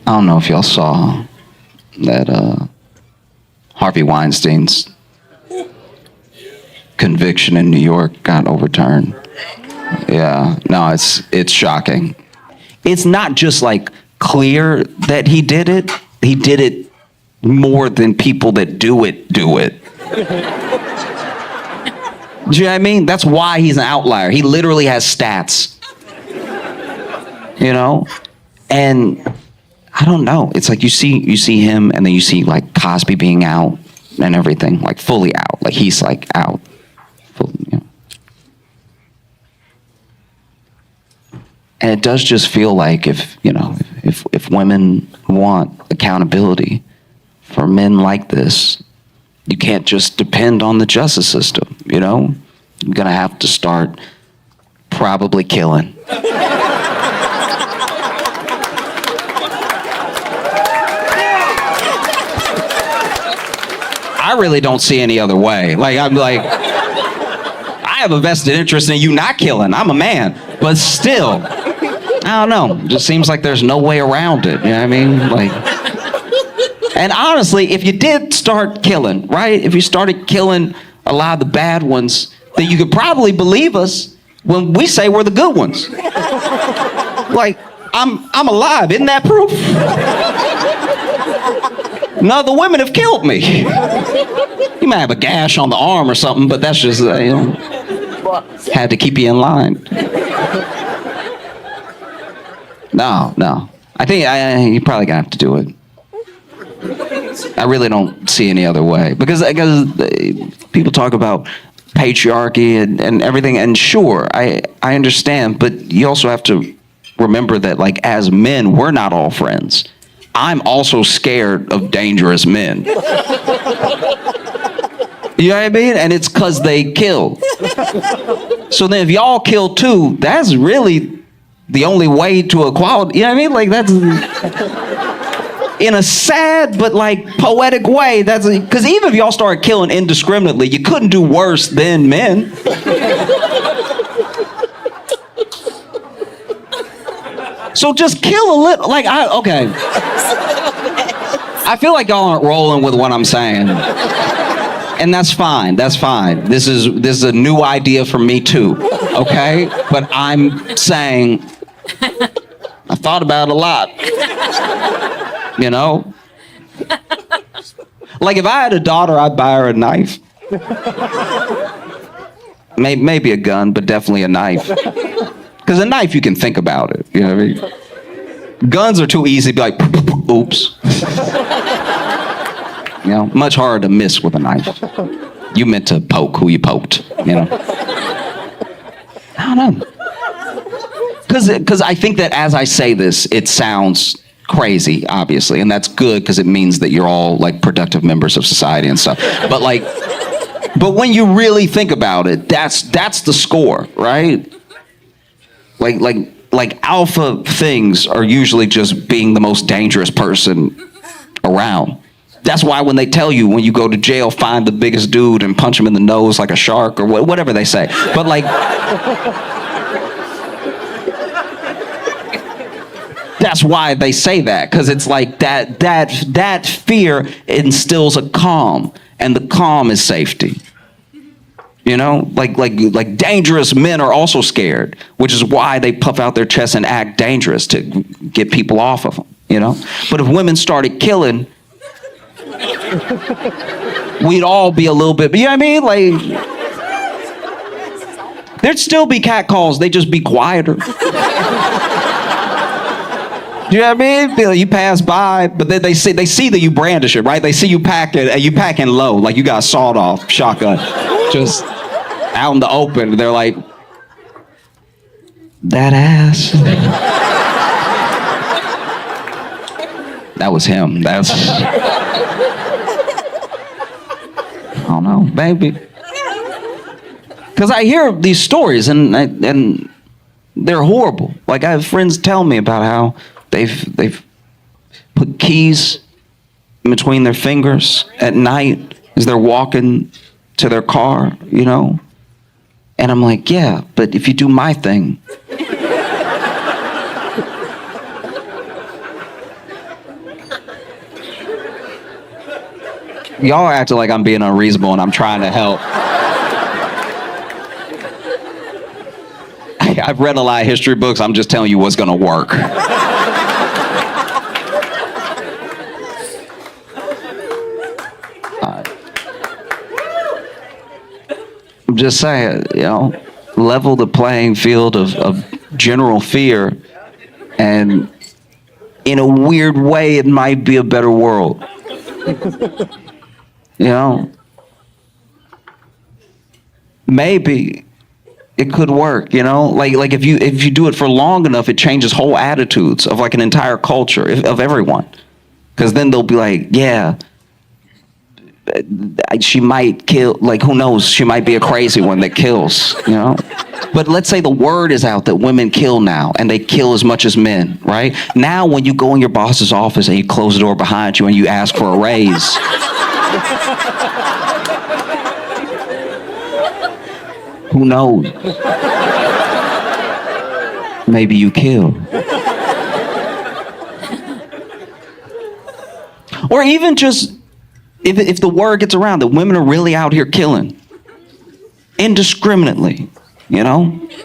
I don't know if y'all saw that Harvey Weinstein's conviction in New York got overturned. Yeah, no, it's shocking. It's not just like clear that he did it. He did it more than people that do it. Do you know what I mean? That's why he's an outlier. He literally has stats. You know? And I don't know. It's like you see him, and then you see like Cosby being out and everything, like fully out. Like he's like out. You know. And it does just feel like if women want accountability for men like this, you can't just depend on the justice system, you know? You're gonna have to start probably killing. I really don't see any other way. Like, I'm like, I have a vested interest in you not killing. I'm a man. But still, I don't know. It just seems like there's no way around it. You know what I mean? Like, and honestly, if you did start killing, right? If you started killing a lot of the bad ones, then you could probably believe us when we say we're the good ones. Like, I'm alive. Isn't that proof? None of the women have killed me. You might have a gash on the arm or something, but that's just, had to keep you in line. No. I think you're probably gonna have to do it. I really don't see any other way. Because people talk about patriarchy and everything, and sure, I understand, but you also have to remember that, like, as men, we're not all friends. I'm also scared of dangerous men. You know what I mean? And it's because they kill. So then if y'all kill too, that's really the only way to equality. You know what I mean? Like, that's in a sad but like poetic way. That's because even if y'all started killing indiscriminately, you couldn't do worse than men. So just kill a little. Like, okay. I feel like y'all aren't rolling with what I'm saying. And that's fine. That's fine. This is a new idea for me too. Okay? But I'm saying I thought about it a lot. You know? Like, if I had a daughter, I'd buy her a knife. Maybe a gun, but definitely a knife. Because a knife, you can think about it. You know what I mean? Guns are too easy to be like, oops. You know, much harder to miss with a knife. You meant to poke who you poked, you know? I don't know. Because I think that as I say this, it sounds crazy, obviously, and that's good because it means that you're all like productive members of society and stuff. But when you really think about it, that's the score, right? Like alpha things are usually just being the most dangerous person around. That's why when they tell you when you go to jail, find the biggest dude and punch him in the nose like a shark or whatever they say. But like, that's why they say that, because it's like that fear instills a calm, and the calm is safety. You know, like dangerous men are also scared, which is why they puff out their chests and act dangerous to get people off of them, you know? But if women started killing, we'd all be a little bit, you know what I mean? Like, there'd still be catcalls, they'd just be quieter. You know what I mean? You pass by, but then they see that you brandish it, right? They see you pack it, and you packing low, like you got a sawed-off shotgun, just out in the open. They're like, that ass. That was him. That's. I don't know, baby. Because I hear these stories, and they're horrible. Like, I have friends tell me about how they've put keys in between their fingers at night as they're walking to their car, you know? And I'm like, yeah, but if you do my thing. Y'all are acting like I'm being unreasonable and I'm trying to help. I've read a lot of history books. I'm just telling you what's going to work. I'm just saying, level the playing field of general fear, and in a weird way, it might be a better world. Maybe it could work, like if you do it for long enough, it changes whole attitudes of like an entire culture of everyone, because then they'll be like, yeah, she might kill, like who knows, she might be a crazy one that kills, But let's say the word is out that women kill now, and they kill as much as men, right? Now when you go in your boss's office and you close the door behind you and you ask for a raise, who knows? Maybe you kill. Or even just, if the word gets around that women are really out here killing indiscriminately,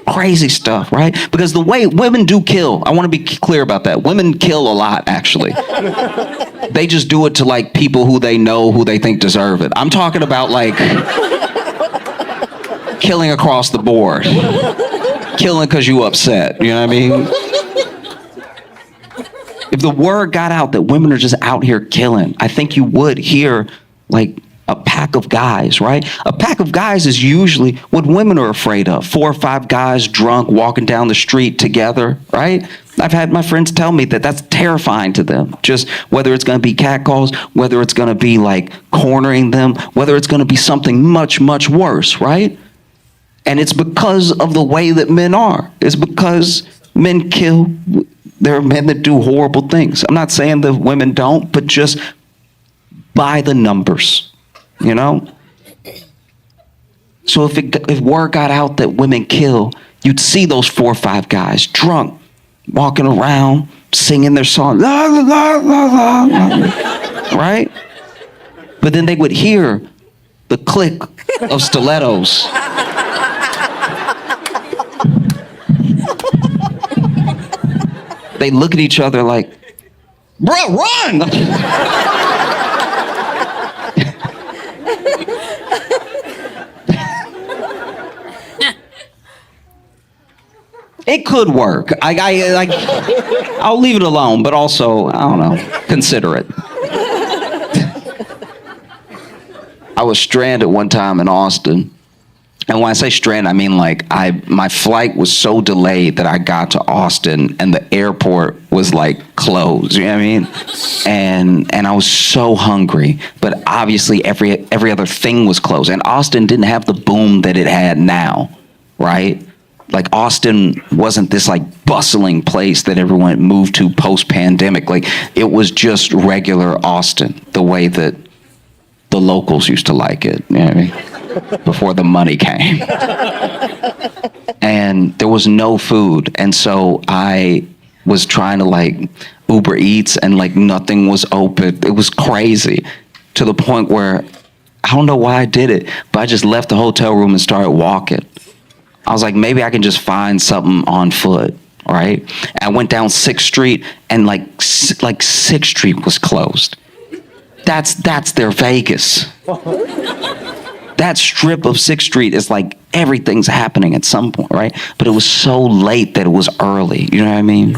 crazy stuff, right? Because the way women do kill, I want to be clear about that. Women kill a lot, actually. They just do it to like people who they know, who they think deserve it. I'm talking about like killing across the board. Killing because you upset, you know what I mean? If the word got out that women are just out here killing, I think you would hear like a pack of guys, right? A pack of guys is usually what women are afraid of. 4 or 5 guys drunk walking down the street together, right? I've had my friends tell me that that's terrifying to them. Just whether it's going to be catcalls, whether it's going to be like cornering them, whether it's going to be something much, much worse, right? And it's because of the way that men are. It's because men kill. There are men that do horrible things. I'm not saying that women don't, but just by the numbers, So if word got out that women kill, you'd see those 4 or 5 guys drunk, walking around, singing their song, la, la, la, la, la, la, right? But then they would hear the click of stilettos. They look at each other like, bro, run! It could work. I'll leave it alone, but also, I don't know, consider it. I was stranded one time in Austin. And when I say stranded, I mean like my flight was so delayed that I got to Austin and the airport was like closed, you know what I mean? And I was so hungry, but obviously every other thing was closed. And Austin didn't have the boom that it had now, right? Like Austin wasn't this like bustling place that everyone moved to post-pandemic. Like it was just regular Austin, the way that the locals used to like it, you know what I mean? Before the money came. And there was no food. And so I was trying to like Uber Eats and like nothing was open. It was crazy to the point where I don't know why I did it, but I just left the hotel room and started walking. I was like, maybe I can just find something on foot, right? And I went down 6th Street and like 6th Street was closed. That's their Vegas. That strip of 6th Street is like everything's happening at some point, right? But it was so late that it was early, you know what I mean?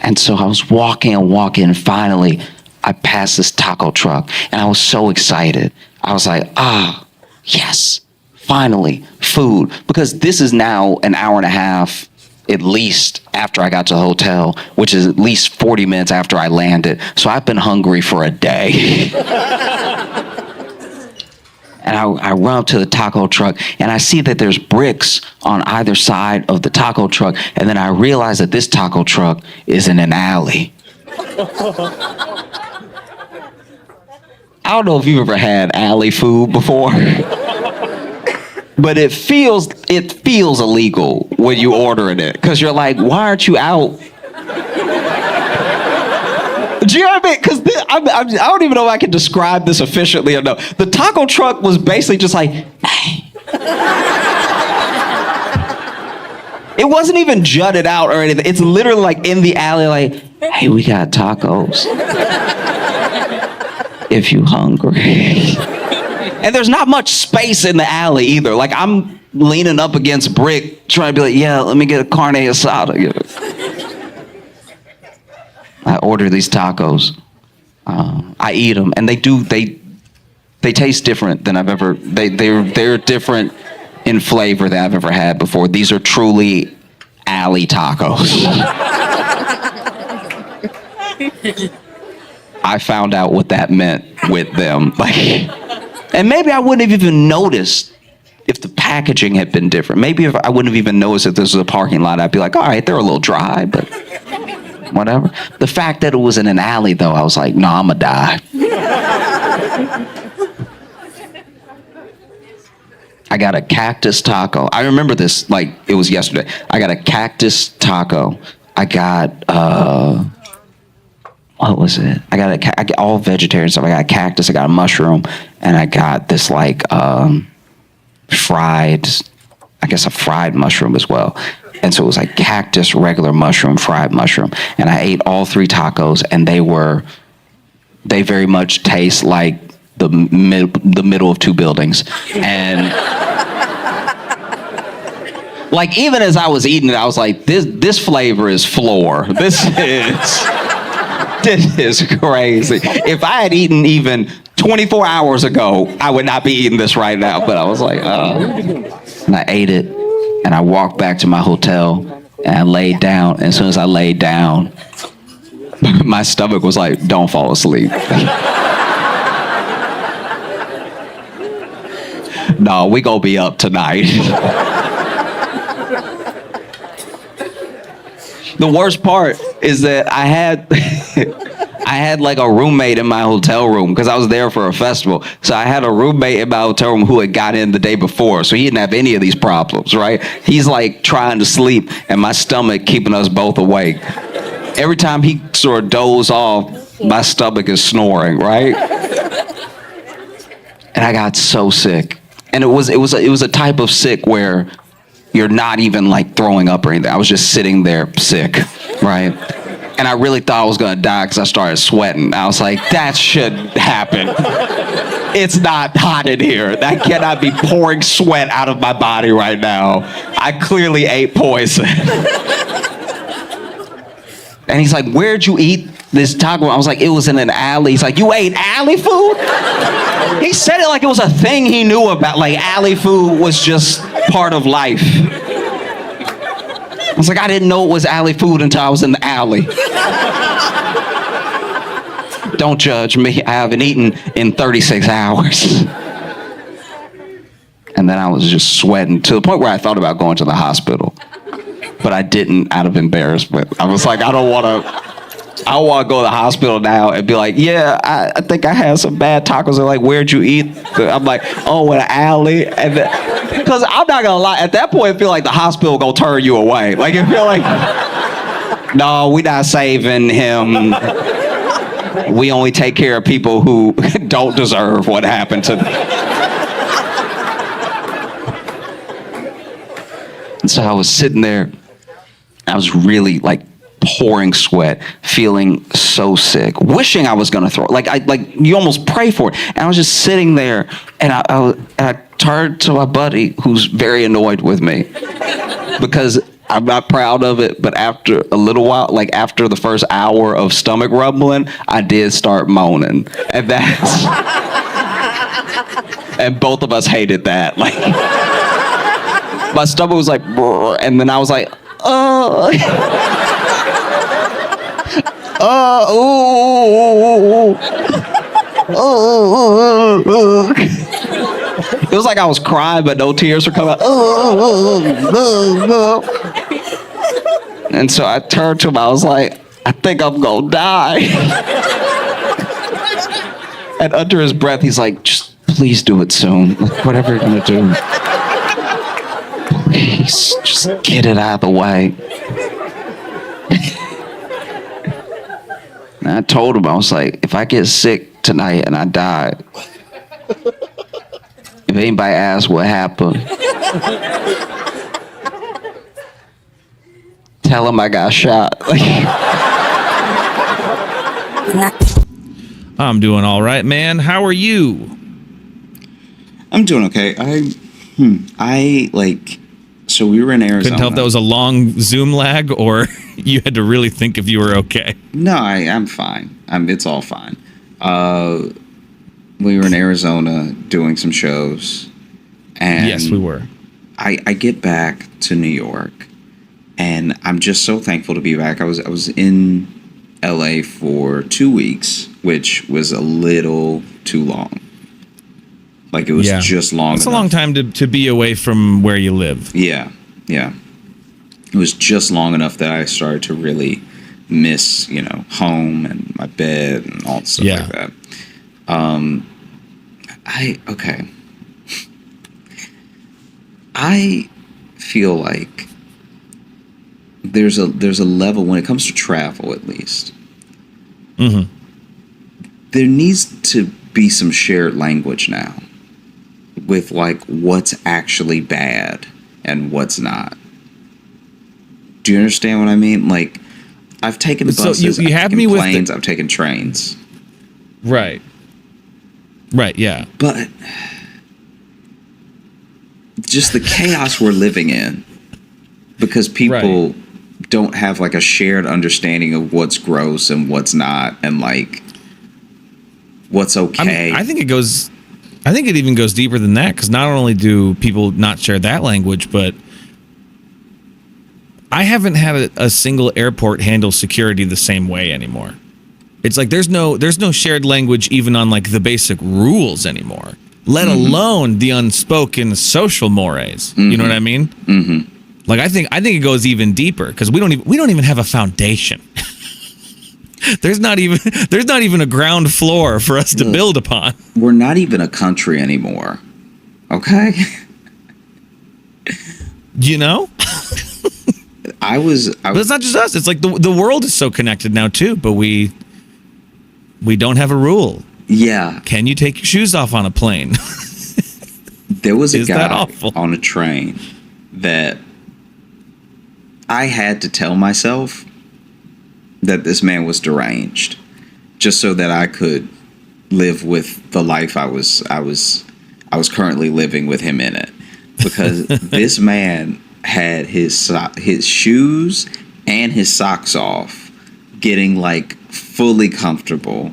And so I was walking and finally I passed this taco truck and I was so excited. I was like, yes, finally, food. Because this is now an hour and a half at least after I got to the hotel, which is at least 40 minutes after I landed. So I've been hungry for a day. And I run up to the taco truck and I see that there's bricks on either side of the taco truck. And then I realize that this taco truck is in an alley. I don't know if you've ever had alley food before. But it feels illegal when you ordering it. Because you're like, why aren't you out? Do you know what I mean? Because I don't even know if I can describe this efficiently or no. The taco truck was basically just like, hey. It wasn't even jutted out or anything. It's literally like in the alley, like, hey, we got tacos. If you hungry. And there's not much space in the alley either. Like, I'm leaning up against brick, trying to be like, yeah, let me get a carne asada. I order these tacos. I eat them, and they taste different than I've ever. They're different in flavor than I've ever had before. These are truly alley tacos. I found out what that meant with them. Like, and maybe I wouldn't have even noticed if the packaging had been different. Maybe if I wouldn't have even noticed if this was a parking lot, I'd be like, all right, they're a little dry, but whatever. The fact that it was in an alley, though, I was like, no, I'ma die. I got a cactus taco. I remember this like it was yesterday. I got a cactus taco. I got, what was it? I got all vegetarian stuff. I got a cactus, I got a mushroom, and I got this like fried, I guess a fried mushroom as well. And so it was like cactus, regular mushroom, fried mushroom. And I ate all three tacos, and they very much taste like the middle of two buildings. And like, even as I was eating it, I was like, this flavor is floor. This is crazy. If I had eaten even 24 hours ago, I would not be eating this right now. But I was like, and I ate it, and I walked back to my hotel, and I laid down. And as soon as I laid down, my stomach was like, don't fall asleep. No, we gonna be up tonight. The worst part is that I had like a roommate in my hotel room because I was there for a festival. So I had a roommate in my hotel room who had got in the day before. So he didn't have any of these problems, right? He's like trying to sleep, and my stomach keeping us both awake. Every time he sort of dozed off, my stomach is snoring, right? And I got so sick. And it was a type of sick where you're not even like throwing up or anything. I was just sitting there sick, right? And I really thought I was gonna die because I started sweating. I was like, that shouldn't happen. It's not hot in here. I cannot be pouring sweat out of my body right now. I clearly ate poison. And he's like, where'd you eat this taco? I was like, it was in an alley. He's like, you ate alley food? He said it like it was a thing he knew about. Like, alley food was just part of life. I was like, I didn't know it was alley food until I was in the alley. Don't judge me. I haven't eaten in 36 hours. And then I was just sweating to the point where I thought about going to the hospital. But I didn't, out of embarrassment. I was like, I don't want to go to the hospital now and be like, yeah, I think I had some bad tacos. They're like, where'd you eat? I'm like, oh, in an alley. And because I'm not gonna lie, at that point, I feel like the hospital gonna turn you away. Like, I feel like, no, we not saving him. We only take care of people who don't deserve what happened to them. And so I was sitting there. I was really like pouring sweat, feeling so sick, wishing I was gonna throw it. Like you almost pray for it. And I was just sitting there, and I turned to my buddy who's very annoyed with me because I'm not proud of it. But after a little while, like after the first hour of stomach rumbling, I did start moaning, and that's and both of us hated that. Like, my stomach was like, brr, and then I was like, It was like I was crying, but no tears were coming out. And so I turned to him. I was like, I think I'm gonna die. And under his breath, he's like, just please do it soon. Whatever you're gonna do. Please, just get it out of the way. And I told him, I was like, if I get sick tonight and I die, if anybody asks what happened, tell them I got shot. I'm doing all right, man. How are you? I'm doing okay. So we were in Arizona. Couldn't tell if that was a long Zoom lag or you had to really think if you were okay. No, I'm fine. It's all fine. We were in Arizona doing some shows. And yes, we were. I get back to New York, and I'm just so thankful to be back. I was in LA for 2 weeks, which was a little too long. Like, it was just long enough. It's a long time to be away from where you live. Yeah. It was just long enough that I started to really miss, home and my bed and all stuff like that. I feel like there's a level when it comes to travel, at least. Mm-hmm. There needs to be some shared language now with like what's actually bad and what's not. Do you understand what I mean? Like, I've taken buses, you I've taken planes, I've taken trains. Right, yeah. But just the chaos we're living in, because people don't have like a shared understanding of what's gross and what's not, and like what's okay. I think it even goes deeper than that, because not only do people not share that language, but I haven't had a single airport handle security the same way anymore. It's like there's no shared language even on like the basic rules anymore, let alone the unspoken social mores. You know what I mean? Mm-hmm. Like I think it goes even deeper, because we don't even have a foundation. There's not even a ground floor for us to build upon. We're not even a country anymore. Okay? But it's not just us. It's like the world is so connected now too, but we don't have a rule. Yeah. Can you take your shoes off on a plane? There was a guy on a train that I had to tell myself that this man was deranged, just so that I could live with the life I was currently living with him in it, because this man had his shoes and his socks off, getting like fully comfortable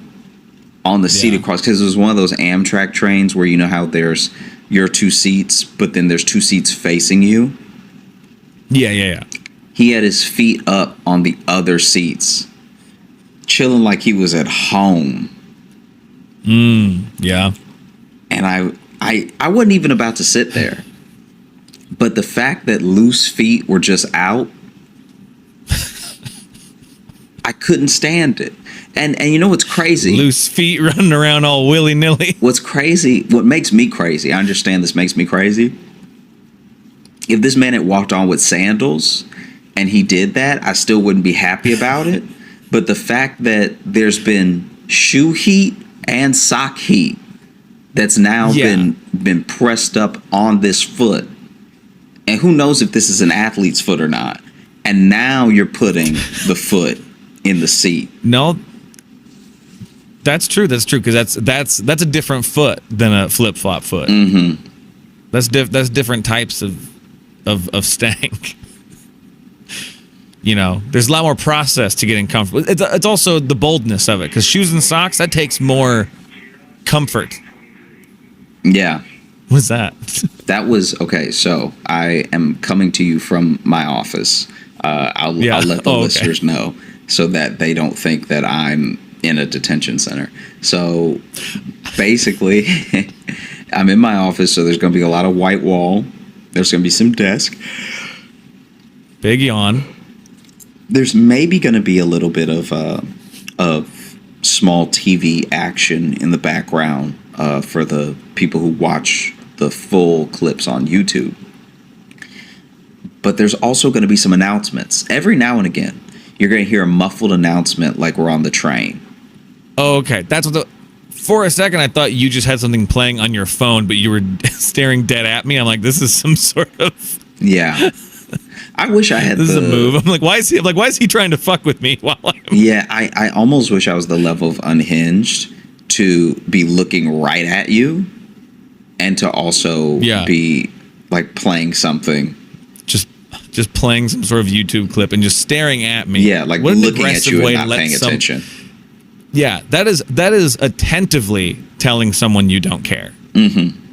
on the seat across, because it was one of those Amtrak trains where you know how there's your two seats, but then there's two seats facing you. Yeah. He had his feet up on the other seats, chilling like he was at home. Yeah. And I wasn't even about to sit there. But the fact that loose feet were just out, I couldn't stand it. And you know what's crazy? Loose feet running around all willy-nilly. What's crazy, what makes me crazy, I understand this makes me crazy. If this man had walked on with sandals and he did that, I still wouldn't be happy about it. But the fact that there's been shoe heat and sock heat that's now been pressed up on this foot, and who knows if this is an athlete's foot or not, and now you're putting the foot in the seat. No, that's true, because that's a different foot than a flip-flop foot. Mm-hmm. That's different types of stank. There's a lot more process to getting comfortable. It's also the boldness of it, because shoes and socks, that takes more comfort. Yeah. What's that? That was okay. So I am coming to you from my office. I'll let the listeners know so that they don't think that I'm in a detention center. So basically, I'm in my office. So there's going to be a lot of white wall. There's going to be some desk. Big yawn. There's maybe going to be a little bit of small TV action in the background for the people who watch the full clips on YouTube. But there's also going to be some announcements. Every now and again, you're going to hear a muffled announcement like we're on the train. Oh, okay. That's what for a second I thought you just had something playing on your phone, but you were staring dead at me. I'm like, this is some sort of Yeah. I wish I had this is a move. I'm like, why is he trying to fuck with me while I'm Yeah, I almost wish I was the level of unhinged to be looking right at you and to also be like playing something. Just playing some sort of YouTube clip and just staring at me. Yeah, like what looking at you and not paying attention. Yeah, that is attentively telling someone you don't care. Mm-hmm.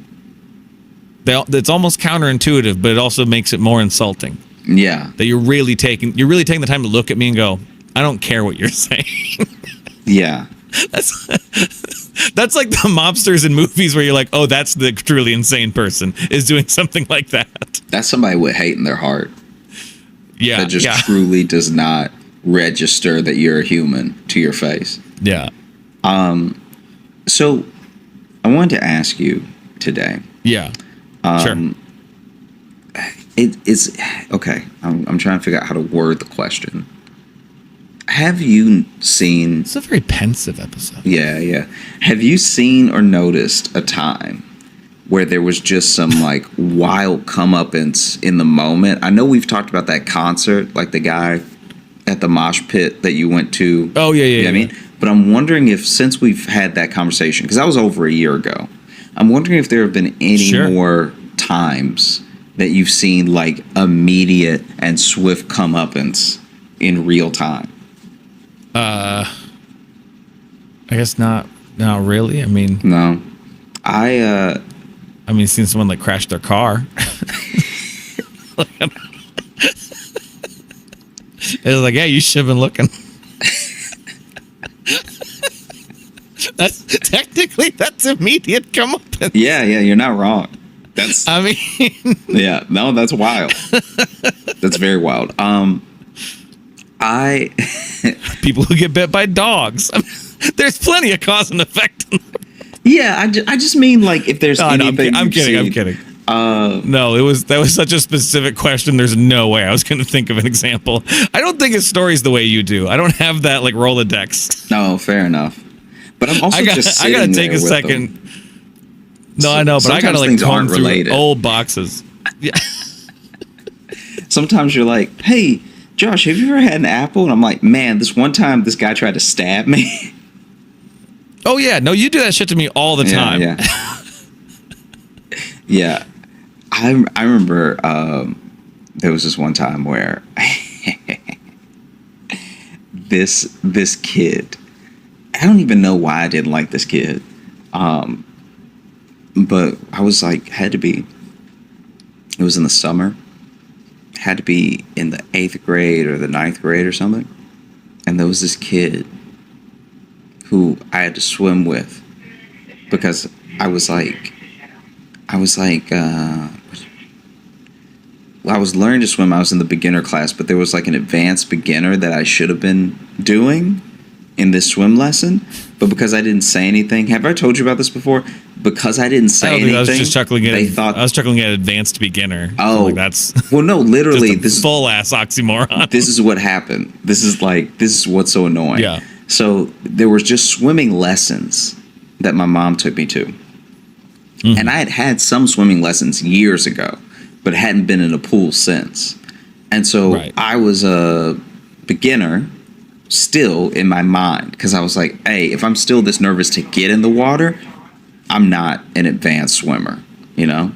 It's almost counterintuitive, but it also makes it more insulting. Yeah. That you're really taking the time to look at me and go, I don't care what you're saying. Yeah. That's like the mobsters in movies where you're like, oh, that's the truly insane person is doing something like that. That's somebody with hate in their heart. Yeah. That just truly does not register that you're a human to your face. Yeah. So I wanted to ask you today. Yeah. Sure. It's okay. I'm trying to figure out how to word the question. Have you seen... It's a very pensive episode. Yeah. Have you seen or noticed a time where there was just some like wild comeuppance in the moment? I know we've talked about that concert, like the guy at the mosh pit that you went to. Oh, yeah. You know what I mean? But I'm wondering if since we've had that conversation, because that was over a year ago, I'm wondering if there have been any more times that you've seen like immediate and swift comeuppance in real time. I guess not really. I mean, no. I mean, seen someone like crash their car. It was like, yeah, you should have been looking. That's immediate comeuppance. Yeah, you're not wrong. I mean, yeah, no, that's wild. That's very wild. People who get bit by dogs. I mean, there's plenty of cause and effect. Yeah, I just mean like if there's anything. I'm kidding. No, that was such a specific question. There's no way I was going to think of an example. I don't think his story's the way you do. I don't have that like Rolodex. No, fair enough. But I'm also I gotta take a second. Them. No, I know, but I gotta like comb through old boxes. Yeah. Sometimes you're like, hey, Josh, have you ever had an apple? And I'm like, man, this one time this guy tried to stab me. Oh, yeah. No, you do that shit to me all the time. Yeah. Yeah. I remember there was this one time where this kid, I don't even know why I didn't like this kid. But I was like, it was in the summer. Had to be in the 8th grade or the 9th grade or something. And there was this kid who I had to swim with because I was learning to swim. I was in the beginner class, but there was like an advanced beginner that I should have been doing in this swim lesson. But because I didn't say anything, have I told you about this before? Because I didn't say anything, I was just chuckling at. They thought I was chuckling at advanced beginner. Oh, like that's well, no, literally, this full ass oxymoron. This is what happened. This is what's so annoying. Yeah. So there was just swimming lessons that my mom took me to, and I had some swimming lessons years ago, but hadn't been in a pool since, and so I was a beginner. Still in my mind, because I was like, hey, if I'm still this nervous to get in the water, I'm not an advanced swimmer, you know?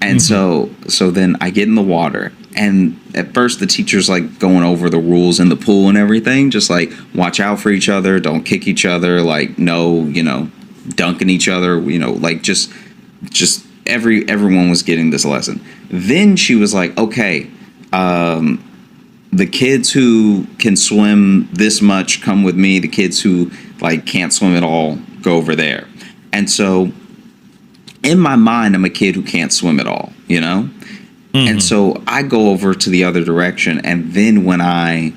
And so then I get in the water, and at first the teacher's like going over the rules in the pool and everything, just like watch out for each other, don't kick each other, like no, dunking each other, like just everyone was getting this lesson. Then she was like, okay, the kids who can swim this much come with me. The kids who like can't swim at all go over there. And so in my mind, I'm a kid who can't swim at all, And so I go over to the other direction. And then when I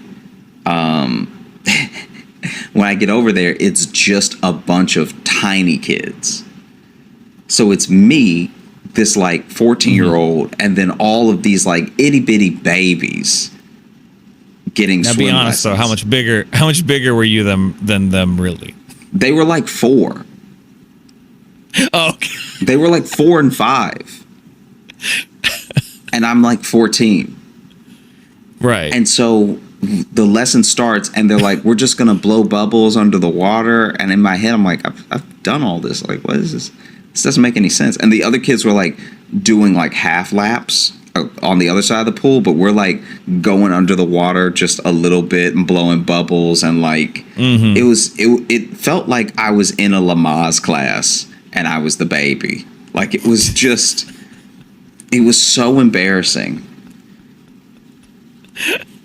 get over there, it's just a bunch of tiny kids. So it's me, this like 14-year-old, and then all of these like itty bitty babies getting swim lessons. Now be honest though, how much bigger were you than them really? They were like 4. Oh, okay. They were like 4 and 5. And I'm like 14. Right. And so the lesson starts and they're like, we're just going to blow bubbles under the water. And in my head, I'm like, I've done all this. Like, what is this? This doesn't make any sense. And the other kids were like doing like half laps on the other side of the pool, but we're like going under the water just a little bit and blowing bubbles. And like, it felt like I was in a Lamaze class and I was the baby. Like, it was so embarrassing.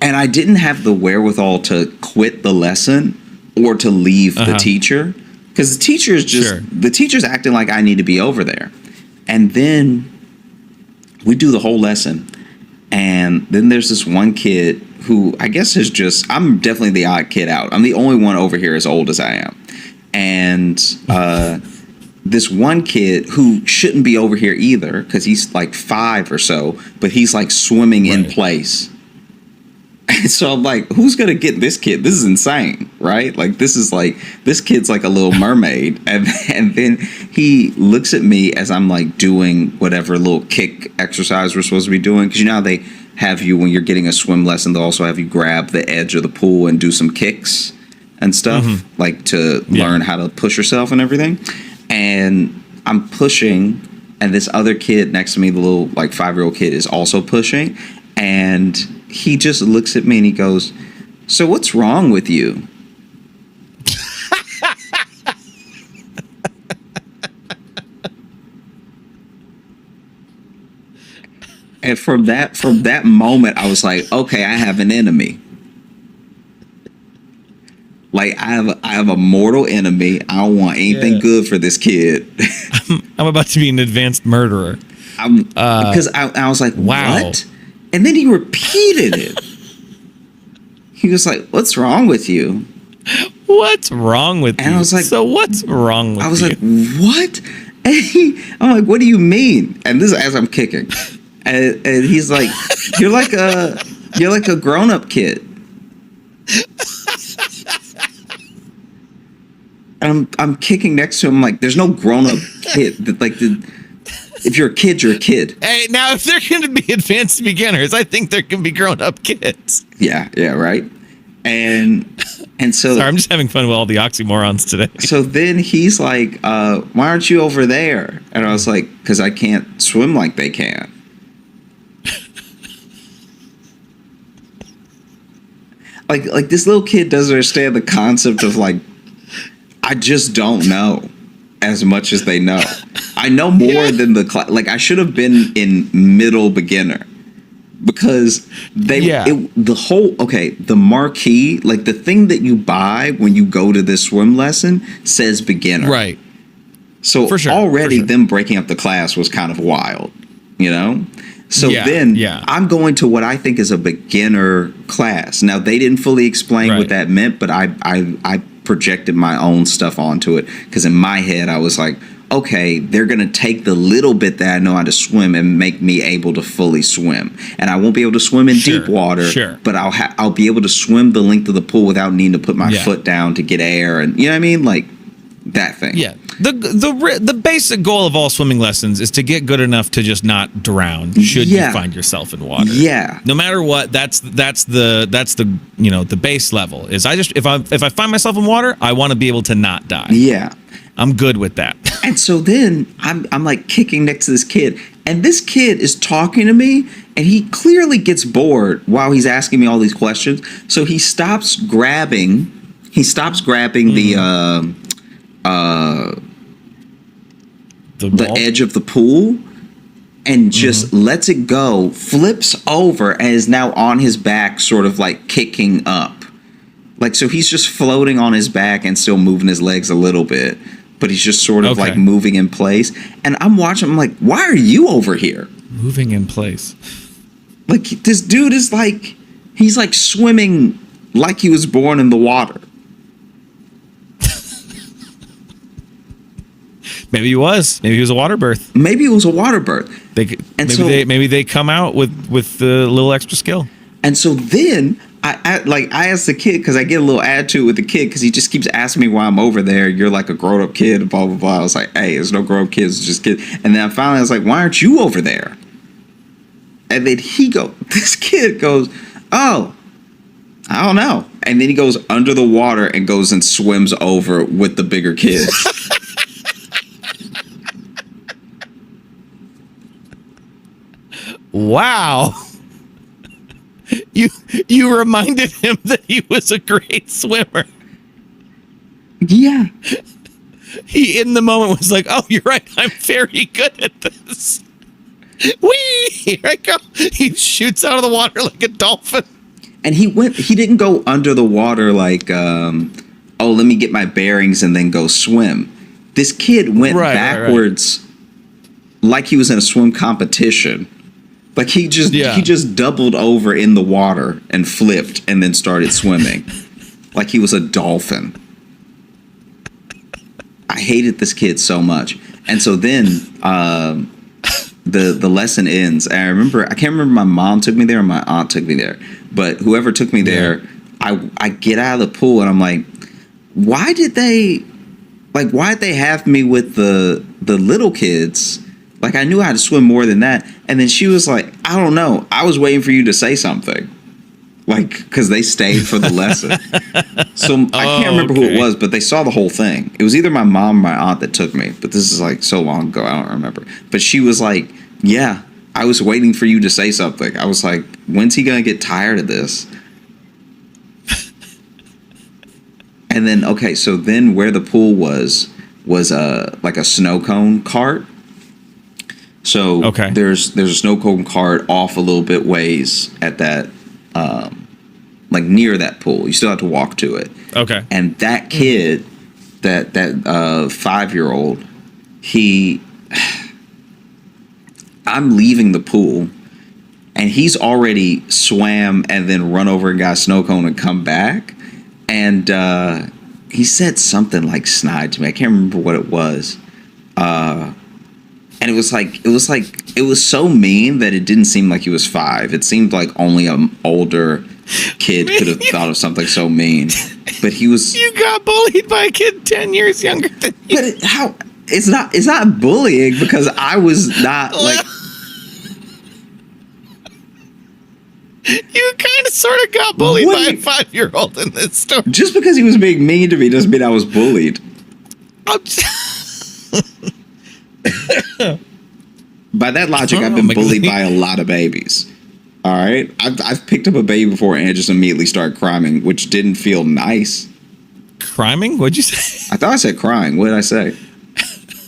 And I didn't have the wherewithal to quit the lesson or to leave the teacher, because the teacher is the teacher's acting like I need to be over there. And then we do the whole lesson. And then there's this one kid who I guess is I'm definitely the odd kid out. I'm the only one over here as old as I am. And this one kid who shouldn't be over here either, because he's like 5 or so, but he's like swimming in place. And so I'm like, who's going to get this kid? This is insane, right? Like, this kid's like a little mermaid. And then he looks at me as I'm like doing whatever little kick exercise we're supposed to be doing. Because you know how they have you, when you're getting a swim lesson, they'll also have you grab the edge of the pool and do some kicks and stuff, like to learn how to push yourself and everything. And I'm pushing, and this other kid next to me, the little like 5-year-old kid, is also pushing. And he just looks at me and he goes, "So what's wrong with you?" And from that moment, I was like, okay, I have an enemy. Like, I have a mortal enemy. I don't want anything good for this kid. I'm about to be an advanced murderer. Because I was like, wow. What? And then he repeated it. He was like, "What's wrong with you?" What's wrong with you? And I was like, so what's wrong with you? I was like, what? And I'm like, what do you mean? And this is as I'm kicking. And he's like, you're like a grown-up kid. And I'm kicking next to him like, there's no grown-up kid. Like, if you're a kid, you're a kid. Hey, now if they're going to be advanced beginners, I think there can be grown-up kids. Yeah, right. And so... Sorry, I'm just having fun with all the oxymorons today. So then he's like, why aren't you over there? And I was like, because I can't swim like they can. Like this little kid doesn't understand the concept of like, I just don't know as much as they know. I know more than the class. Like, I should have been in middle beginner, because the marquee, like the thing that you buy when you go to this swim lesson says beginner. Right. So already them breaking up the class was kind of wild, you know? So I'm going to what I think is a beginner class. Now, they didn't fully explain what that meant, but I projected my own stuff onto it, because in my head I was like, okay, they're going to take the little bit that I know how to swim and make me able to fully swim. And I won't be able to swim in deep water, but I'll be able to swim the length of the pool without needing to put my foot down to get air. And you know what I mean? Like, that thing. Yeah. The basic goal of all swimming lessons is to get good enough to just not drown should you find yourself in water. Yeah. No matter what, that's the you know, the base level is if I find myself in water, I want to be able to not die. Yeah. I'm good with that. And so then I'm like kicking next to this kid, and this kid is talking to me, and he clearly gets bored while he's asking me all these questions. So he stops grabbing the edge of the pool and just lets it go, flips over, and is now on his back, sort of like kicking up. Like, so he's just floating on his back and still moving his legs a little bit, but he's just sort of like moving in place. And I'm watching, I'm like, why are you over here? Moving in place. Like, this dude is like, he's like swimming like he was born in the water. Maybe he was. Maybe he was a water birth. Maybe it was a water birth. Maybe they come out with the little extra skill. And so then I asked the kid, because I get a little attitude with the kid because he just keeps asking me why I'm over there. You're like a grown up kid, blah blah blah. I was like, hey, there's no grown up kids, just kids. And then finally I was like, why aren't you over there? And then this kid goes, oh, I don't know. And then he goes under the water and goes and swims over with the bigger kids. Wow. You reminded him that he was a great swimmer. Yeah. He in the moment was like, oh, you're right, I'm very good at this. Whee! Here I go. He shoots out of the water like a dolphin. And he didn't go under the water like, oh, let me get my bearings and then go swim. This kid went backwards like he was in a swim competition. Like he just doubled over in the water and flipped and then started swimming. Like he was a dolphin. I hated this kid so much. And so then the lesson ends. And I can't remember my mom took me there or my aunt took me there. But whoever took me there, I get out of the pool and I'm like, why did they have me with the little kids? Like I knew how to swim more than that. And then she was like, I don't know. I was waiting for you to say something. Like, because they stayed for the lesson. So I can't remember who it was, but they saw the whole thing. It was either my mom or my aunt that took me. But this is like so long ago, I don't remember. But she was like, yeah, I was waiting for you to say something. I was like, when's he going to get tired of this? And then, okay, so then where the pool was like a snow cone cart. So there's a snow cone cart off a little bit ways at that, like near that pool. You still have to walk to it. Okay. And that kid, that 5-year-old, I'm leaving the pool, and he's already swam and then run over and got a snow cone and come back. And he said something like snide to me. I can't remember what it was. And it was so mean that it didn't seem like he was 5. It seemed like only an older kid could have thought of something so mean. But he was. You got bullied by a kid 10 years younger than you. But it's not bullying because I was not like. You kind of sort of got bullied by a 5-year-old in this story. Just because he was being mean to me doesn't mean I was bullied. By that logic, I've been bullied by a lot of babies. All right, I've picked up a baby before and just immediately started crying, which didn't feel nice. Criming? What'd you say? I thought I said crying. What did I say?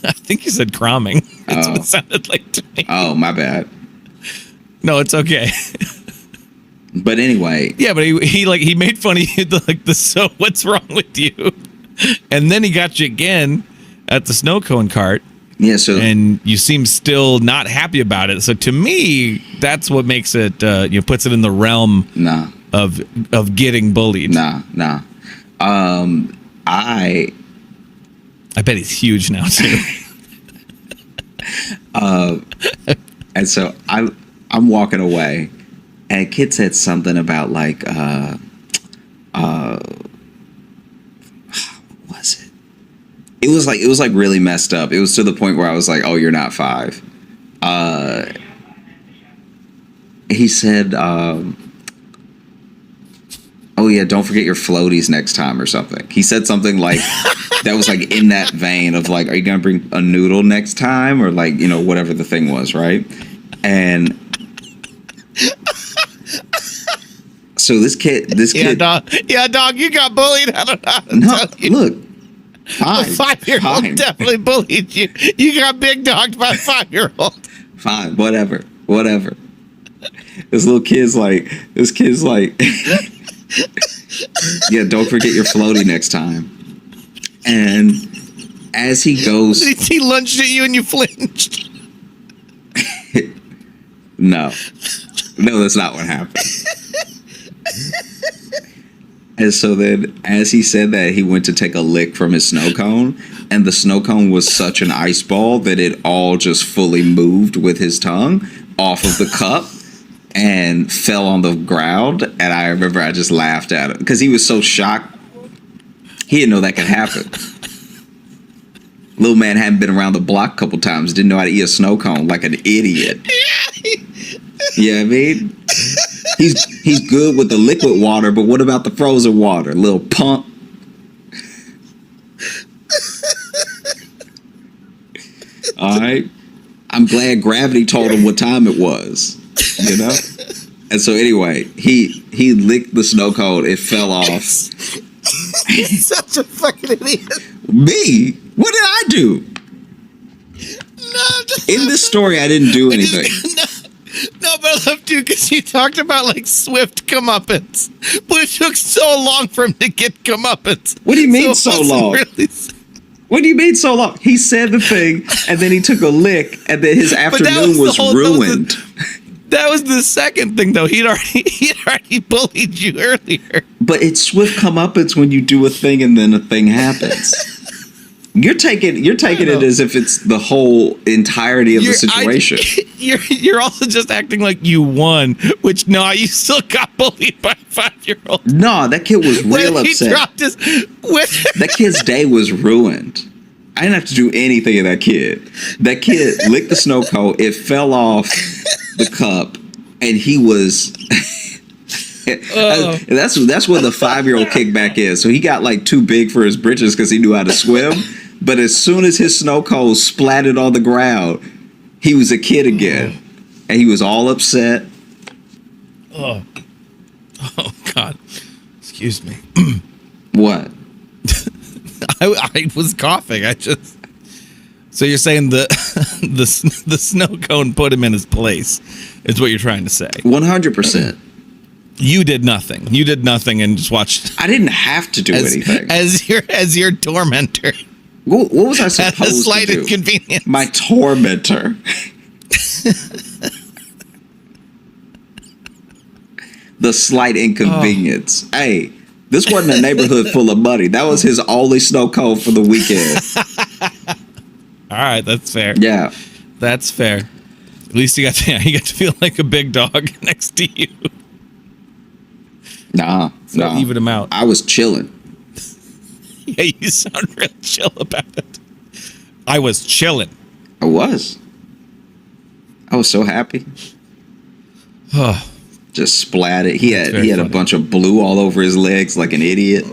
I think you said cramming. That's what it sounded like to me. Oh, my bad. No, it's okay. But anyway, yeah, but he made fun of you, so what's wrong with you? And then he got you again at the snow cone cart. Yeah, and you seem still not happy about it. So to me, that's what makes it puts it in the realm of getting bullied. Nah. I bet he's huge now too. And so I'm walking away, and a kid said something about like what was it? It was like really messed up. It was to the point where I was like, "Oh, you're not 5." He said, "Oh yeah, don't forget your floaties next time," or something. He said something like that was like in that vein of like, "Are you gonna bring a noodle next time?" or like, whatever the thing was, right? And so this kid, dog, you got bullied. I don't know. No, look. Fine. A 5-year-old definitely bullied you. You got big dogged by a 5-year-old. Fine, whatever. This kid's like, yeah, don't forget your floaty next time. And as he goes, he lunged at you and you flinched. No, that's not what happened. And so then, as he said that, he went to take a lick from his snow cone, and the snow cone was such an ice ball that it all just fully moved with his tongue off of the cup. and fell on the ground. And I remember I just laughed at him because he was so shocked. He didn't know that could happen. Little man hadn't been around the block a couple times. Didn't know how to eat a snow cone like an idiot. You know what I mean? He's good with the liquid water, but what about the frozen water? Little pump. All right. I'm glad gravity told him what time it was. You know? And so anyway, he licked the snow cone. It fell off. He's such a fucking idiot. Me? What did I do? No, in this story, I didn't do anything. No, but I love to because you talked about like swift comeuppance, but it took so long for him to get comeuppance. What do you mean so long? What do you mean so long? He said the thing, and then he took a lick, and then his afternoon was ruined. That was the second thing, though. He'd already bullied you earlier. But it's swift comeuppance when you do a thing and then a thing happens. You're taking it as if it's the whole entirety of the situation. You're also just acting like you won, which no, you still got bullied by a 5-year-old. No, that kid was real upset. He dropped his. That kid's day was ruined. I didn't have to do anything to that kid. That kid licked the snow cone. It fell off the cup, and he was. That's where the 5-year-old kickback is. So he got like too big for his britches because he knew how to swim. But as soon as his snow cone splattered on the ground, he was a kid again, and he was all upset. Oh God! Excuse me. What? I was coughing. So you're saying the snow cone put him in his place? Is what you're trying to say? 100%. You did nothing. You did nothing and just watched. I didn't have to do anything. As your tormentor. What was I supposed to do? At a slight inconvenience. My tormentor. The slight inconvenience. Oh. Hey, this wasn't a neighborhood full of money. That was his only snow cone for the weekend. All right, that's fair. Yeah, that's fair. At least you got to feel like a big dog next to you. Nah. Even him out. I was chilling. Yeah, you sound real chill about it. I was chilling. I was so happy. Oh. Just splatted. He had a bunch of blue all over his legs like an idiot.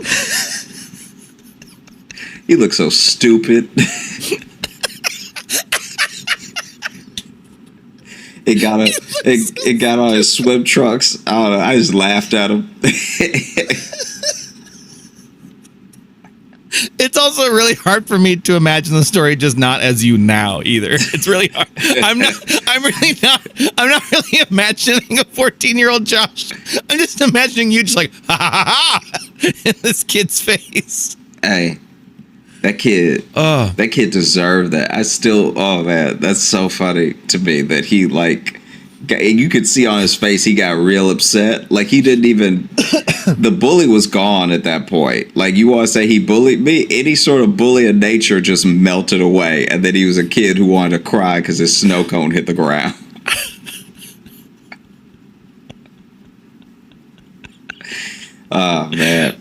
He looked so stupid. It got on his swim trunks. I don't know. I just laughed at him. It's also really hard for me to imagine the story just not as you now either. It's really hard. I'm not really imagining a 14-year-old Josh. I'm just imagining you just like ha ha ha in this kid's face. Hey, that kid deserved that. Oh man, that's so funny to me that he like. You could see on his face he got real upset. Like he didn't even. The bully was gone at that point. Like you want to say he bullied me? Any sort of bully in nature just melted away, and then he was a kid who wanted to cry because his snow cone hit the ground. Oh man.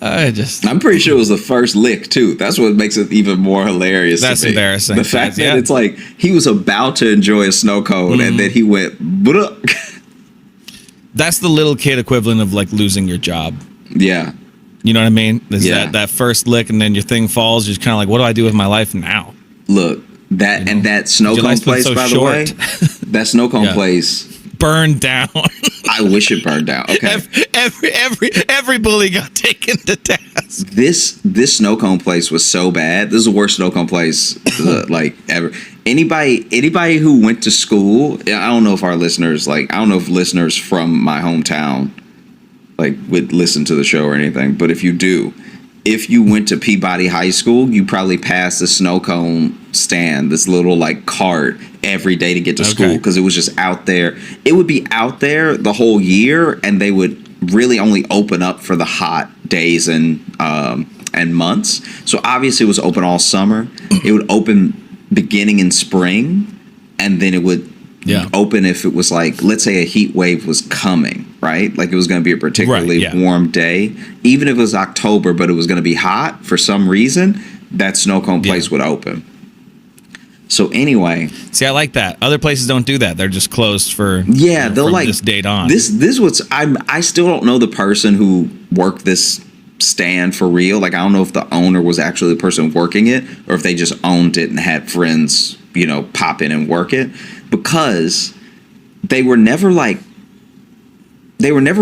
I'm pretty sure it was the first lick too. That's what makes it even more hilarious. That's to me. Embarrassing. The fact that it's like he was about to enjoy a snow cone and then he went. Bruh. That's the little kid equivalent of like losing your job. Yeah. You know what I mean? That first lick and then your thing falls. You're just kind of like, what do I do with my life now? Look, that snow cone place, by the way, that snow cone place burned down. I wish it burned down. Okay. Every bully got taken to task. This snow cone place was so bad. This is the worst snow cone place like ever. Anybody who went to school, I don't know if listeners from my hometown like would listen to the show or anything, but if you do, if you went to Peabody High School, you probably passed the snow cone stand, this little like cart every day to get to school because it was just out there. It would be out there the whole year, and they would really only open up for the hot days and months. So obviously it was open all summer. It would open beginning in spring, and then it would open if it was like, let's say a heat wave was coming, right? Like it was going to be a particularly warm day. Even if it was October, but it was going to be hot for some reason, that snow cone place would open. So anyway, see, I like that. Other places don't do that. They're just closed for they'll from like this date on. This what's I still don't know the person who worked this stand for real. Like I don't know if the owner was actually the person working it or if they just owned it and had friends, pop in and work it, because they were never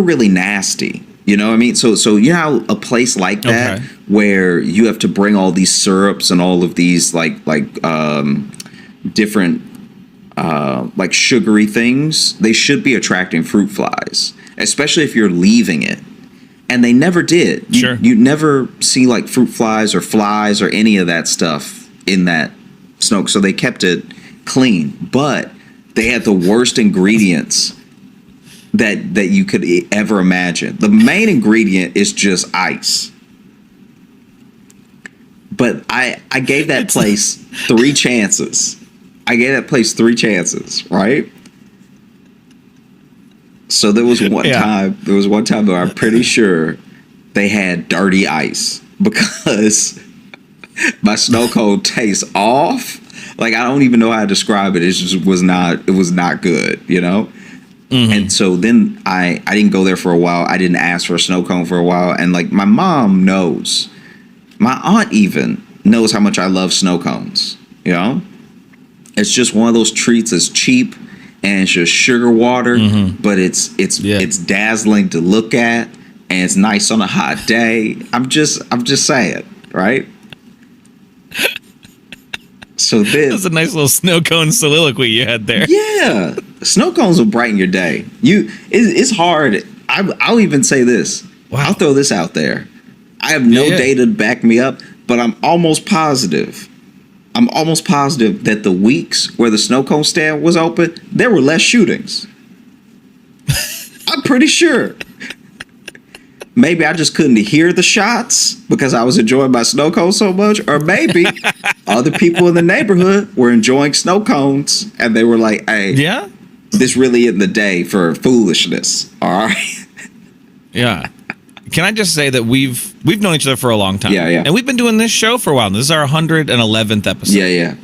really nasty. You know what I mean? So you know how a place like that where you have to bring all these syrups and all of these like different like sugary things, they should be attracting fruit flies, especially if you're leaving it. And they never did. You never see like fruit flies or any of that stuff in that snow. So they kept it clean, but they had the worst ingredients that you could ever imagine. The main ingredient is just ice. But I gave that place 3 chances. Right? So there was one time where I'm pretty sure they had dirty ice because my snow cone tastes off. Like I don't even know how to describe it. It was not good, And so then I didn't go there for a while. I didn't ask for a snow cone for a while. And like my mom knows, my aunt even knows how much I love snow cones. It's just one of those treats that's cheap and it's just sugar water, but it's dazzling to look at and it's nice on a hot day. I'm just saying, right? So that's a nice little snow cone soliloquy you had there. Yeah, snow cones will brighten your day. It's hard. I'll even say this. Wow. I'll throw this out there. I have no data to back me up, but I'm almost positive that the weeks where the snow cone stand was open, there were less shootings. I'm pretty sure. Maybe I just couldn't hear the shots because I was enjoying my snow cone so much. Or maybe other people in the neighborhood were enjoying snow cones and they were like, hey, this really isn't the day for foolishness. All right. Yeah. Can I just say that we've known each other for a long time. Yeah. And we've been doing this show for a while. This is our 111th episode. Yeah.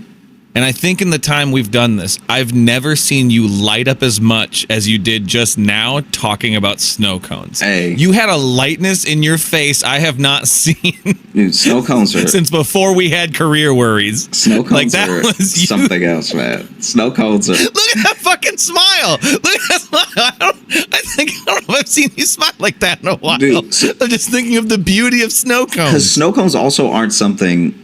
And I think in the time we've done this, I've never seen you light up as much as you did just now talking about snow cones. Hey. You had a lightness in your face I have not seen. Dude, snow cones are... since before we had career worries. Snow cones are something else, man. Snow cones are... Look at that fucking smile. Look at that smile. I don't know if I've seen you smile like that in a while. Dude, I'm just thinking of the beauty of snow cones. Because snow cones also aren't something...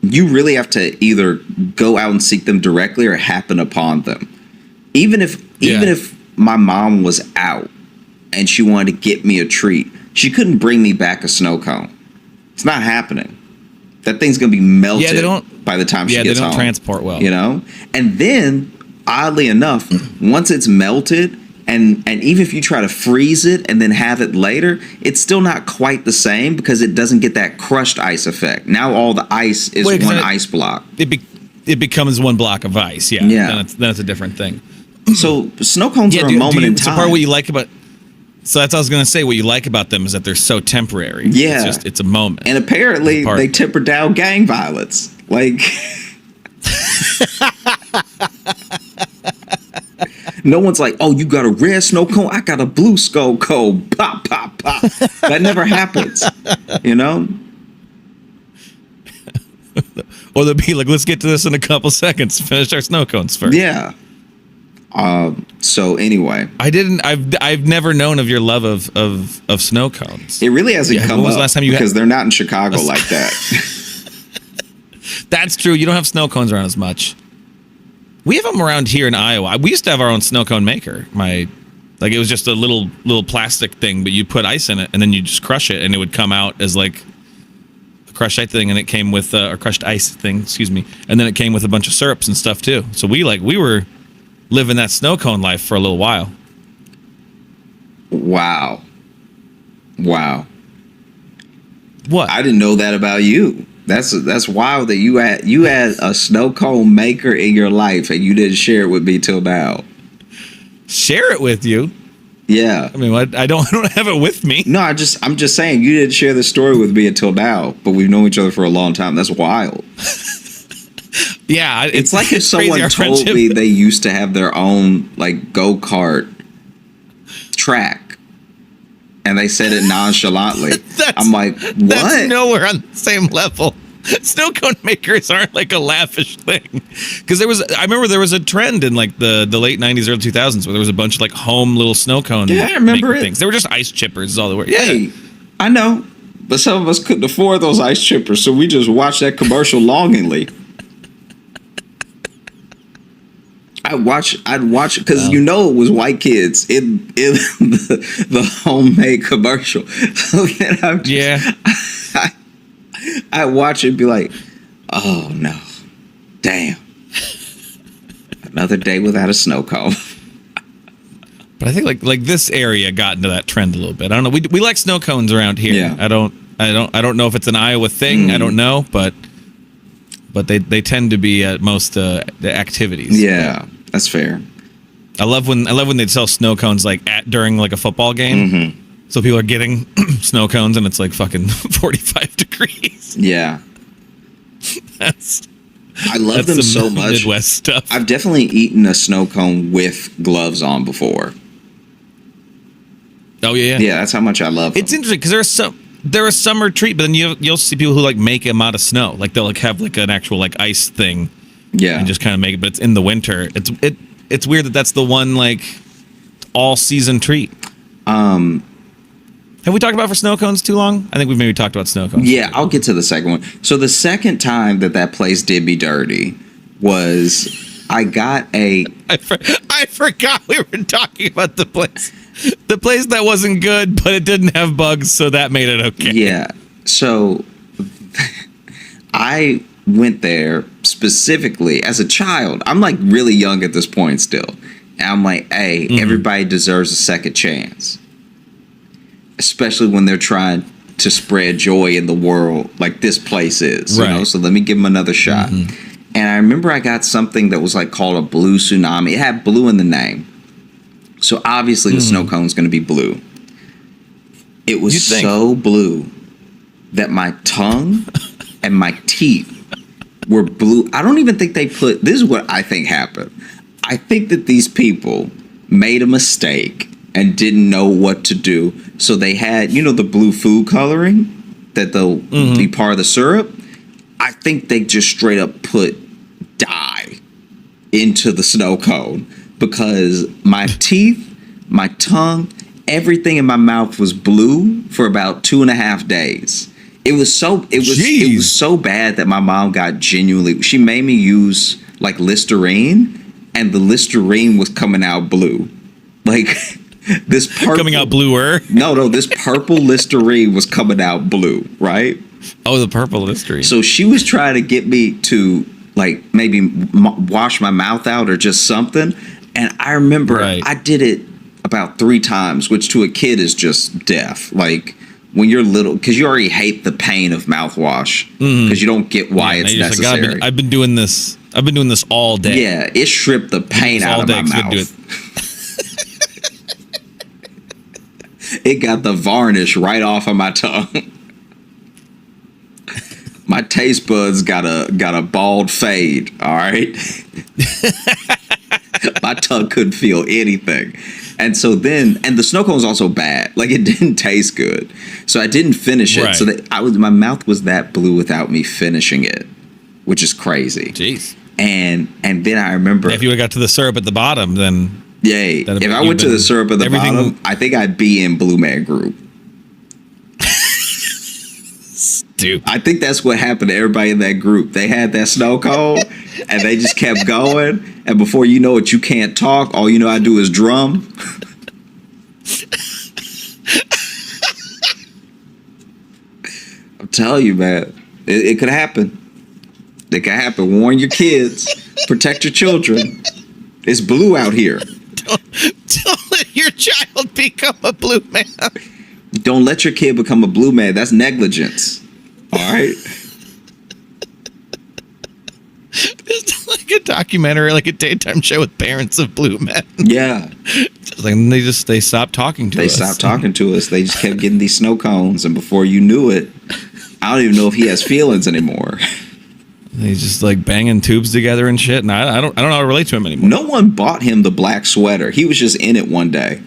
you really have to either go out and seek them directly or happen upon them. Even if my mom was out and she wanted to get me a treat, she couldn't bring me back a snow cone. It's not happening. That thing's going to be melted by the time she gets home. Yeah, they don't transport well. And then, oddly enough, once it's melted... And even if you try to freeze it and then have it later, it's still not quite the same because it doesn't get that crushed ice effect. Now all the ice is one ice block. It becomes one block of ice. Yeah. Then it's a different thing. So snow cones are a moment in time. Part what you like about. So that's what I was gonna say. What you like about them is that they're so temporary. Yeah, it's a moment. And apparently they temper down gang violence. Like. No one's like, oh, you got a red snow cone? I got a blue snow cone. Pop, pop, pop. That never happens, Or they'll be like, let's get to this in a couple seconds. Finish our snow cones first. Yeah. So anyway. I've never known of your love of snow cones. It really hasn't come when was up the last time you because they're not in Chicago like that. That's true. You don't have snow cones around as much. We have them around here in Iowa. We used to have our own snow cone maker. It was just a little plastic thing, but you put ice in it and then you just crush it and it would come out as like a crushed ice thing, and it came with a crushed ice thing, excuse me. And then it came with a bunch of syrups and stuff too. So we were living that snow cone life for a little while. Wow. What? I didn't know that about you. That's wild that you had a snow cone maker in your life and you didn't share it with me till now. share it with you. Yeah. I mean, I don't have it with me. No, I'm just saying you didn't share this story with me until now, but we've known each other for a long time. That's wild. Yeah, it's like if someone told me they used to have their own like go-kart track and they said it nonchalantly. I'm like, what? That's nowhere on the same level. Snow cone makers aren't like a lavish thing. Because I remember there was a trend in like the late 90s, early 2000s where there was a bunch of like home little snow cone I remember things. They were just ice chippers is all they were. Yeah. Hey, I know. But some of us couldn't afford those ice chippers, so we just watched that commercial longingly. I'd watch because it was white kids in the homemade commercial. So then I watch it and be like, oh no, damn, another day without a snow cone. But I think like this area got into that trend a little bit. I don't know. We like snow cones around here. Yeah. I don't know if it's an Iowa thing. I don't know, but they tend to be at most the activities. Yeah, that's fair. I love when they'd sell snow cones like during like a football game. Mm-hmm. So people are getting snow cones and it's like fucking 45 degrees. Yeah. I love them so much. Midwest stuff. I've definitely eaten a snow cone with gloves on before. Oh yeah. Yeah, that's how much I love them. It's interesting because they're a summer treat, but then you'll see people who like make them out of snow. Like they'll like have like an actual like ice thing. Yeah. And just kind of make it, but it's in the winter. It's weird that that's the one like all season treat. Have we talked about for snow cones too long? I think we've maybe talked about snow cones. Yeah, I'll get to the second one. So the second time that place did me dirty was I got a... I forgot we were talking about the place. The place that wasn't good, but it didn't have bugs, so that made it okay. Yeah. So I went there specifically as a child. I'm like really young at this point still. And I'm like, hey, everybody deserves a second chance. Especially when they're trying to spread joy in the world like this place is, you know? So let me give them another shot. And I remember I got something that was like called a blue tsunami. It had blue in the name. So obviously the snow cone is going to be blue. It was so blue that my tongue and my teeth were blue. I don't even think they this is what I think happened. I think that these people made a mistake and didn't know what to do. So they had, the blue food coloring that they'll be part of the syrup. I think they just straight up put dye into the snow cone because my teeth, my tongue, everything in my mouth was blue for about 2.5 days. It was so bad that my mom got she made me use like Listerine, and the Listerine was coming out blue. Like this purple coming out bluer? No, this purple Listerine was coming out blue, right? Oh, the purple Listerine. So she was trying to get me to like maybe wash my mouth out or just something. And I remember I did it about 3 times, which to a kid is just death. Like when you're little, because you already hate the pain of mouthwash because you don't get why it's necessary. Like, I've been doing this all day. Yeah, it stripped the pain out of my mouth. It got the varnish right off of my tongue. My taste buds got a bald fade, all right? My tongue couldn't feel anything. And so then, and the snow cone was also bad. Like it didn't taste good. So I didn't finish it. Right. So that my mouth was that blue without me finishing it, which is crazy. Jeez. And then I remember, if you would got to the syrup at the bottom, then yay. If I went to the syrup at the bottom, I think I'd be in Blue Man Group. Stupid. I think that's what happened to everybody in that group. They had that snow cone and they just kept going. And before you know it, you can't talk. All you know how to do is drum. I'm telling you, man, it could happen. It could happen. Warn your kids. Protect your children. It's blue out here. Don't let your child become a blue man. Don't let your kid become a blue man. That's negligence. All right. It's like a documentary, like a daytime show with parents of blue men. Yeah. They stopped talking to us. They stopped talking to us. They just kept getting these snow cones, and before you knew it, I don't even know if he has feelings anymore. They just like banging tubes together and shit, and I don't know how to relate to him anymore. No one bought him the black sweater. He was just in it one day.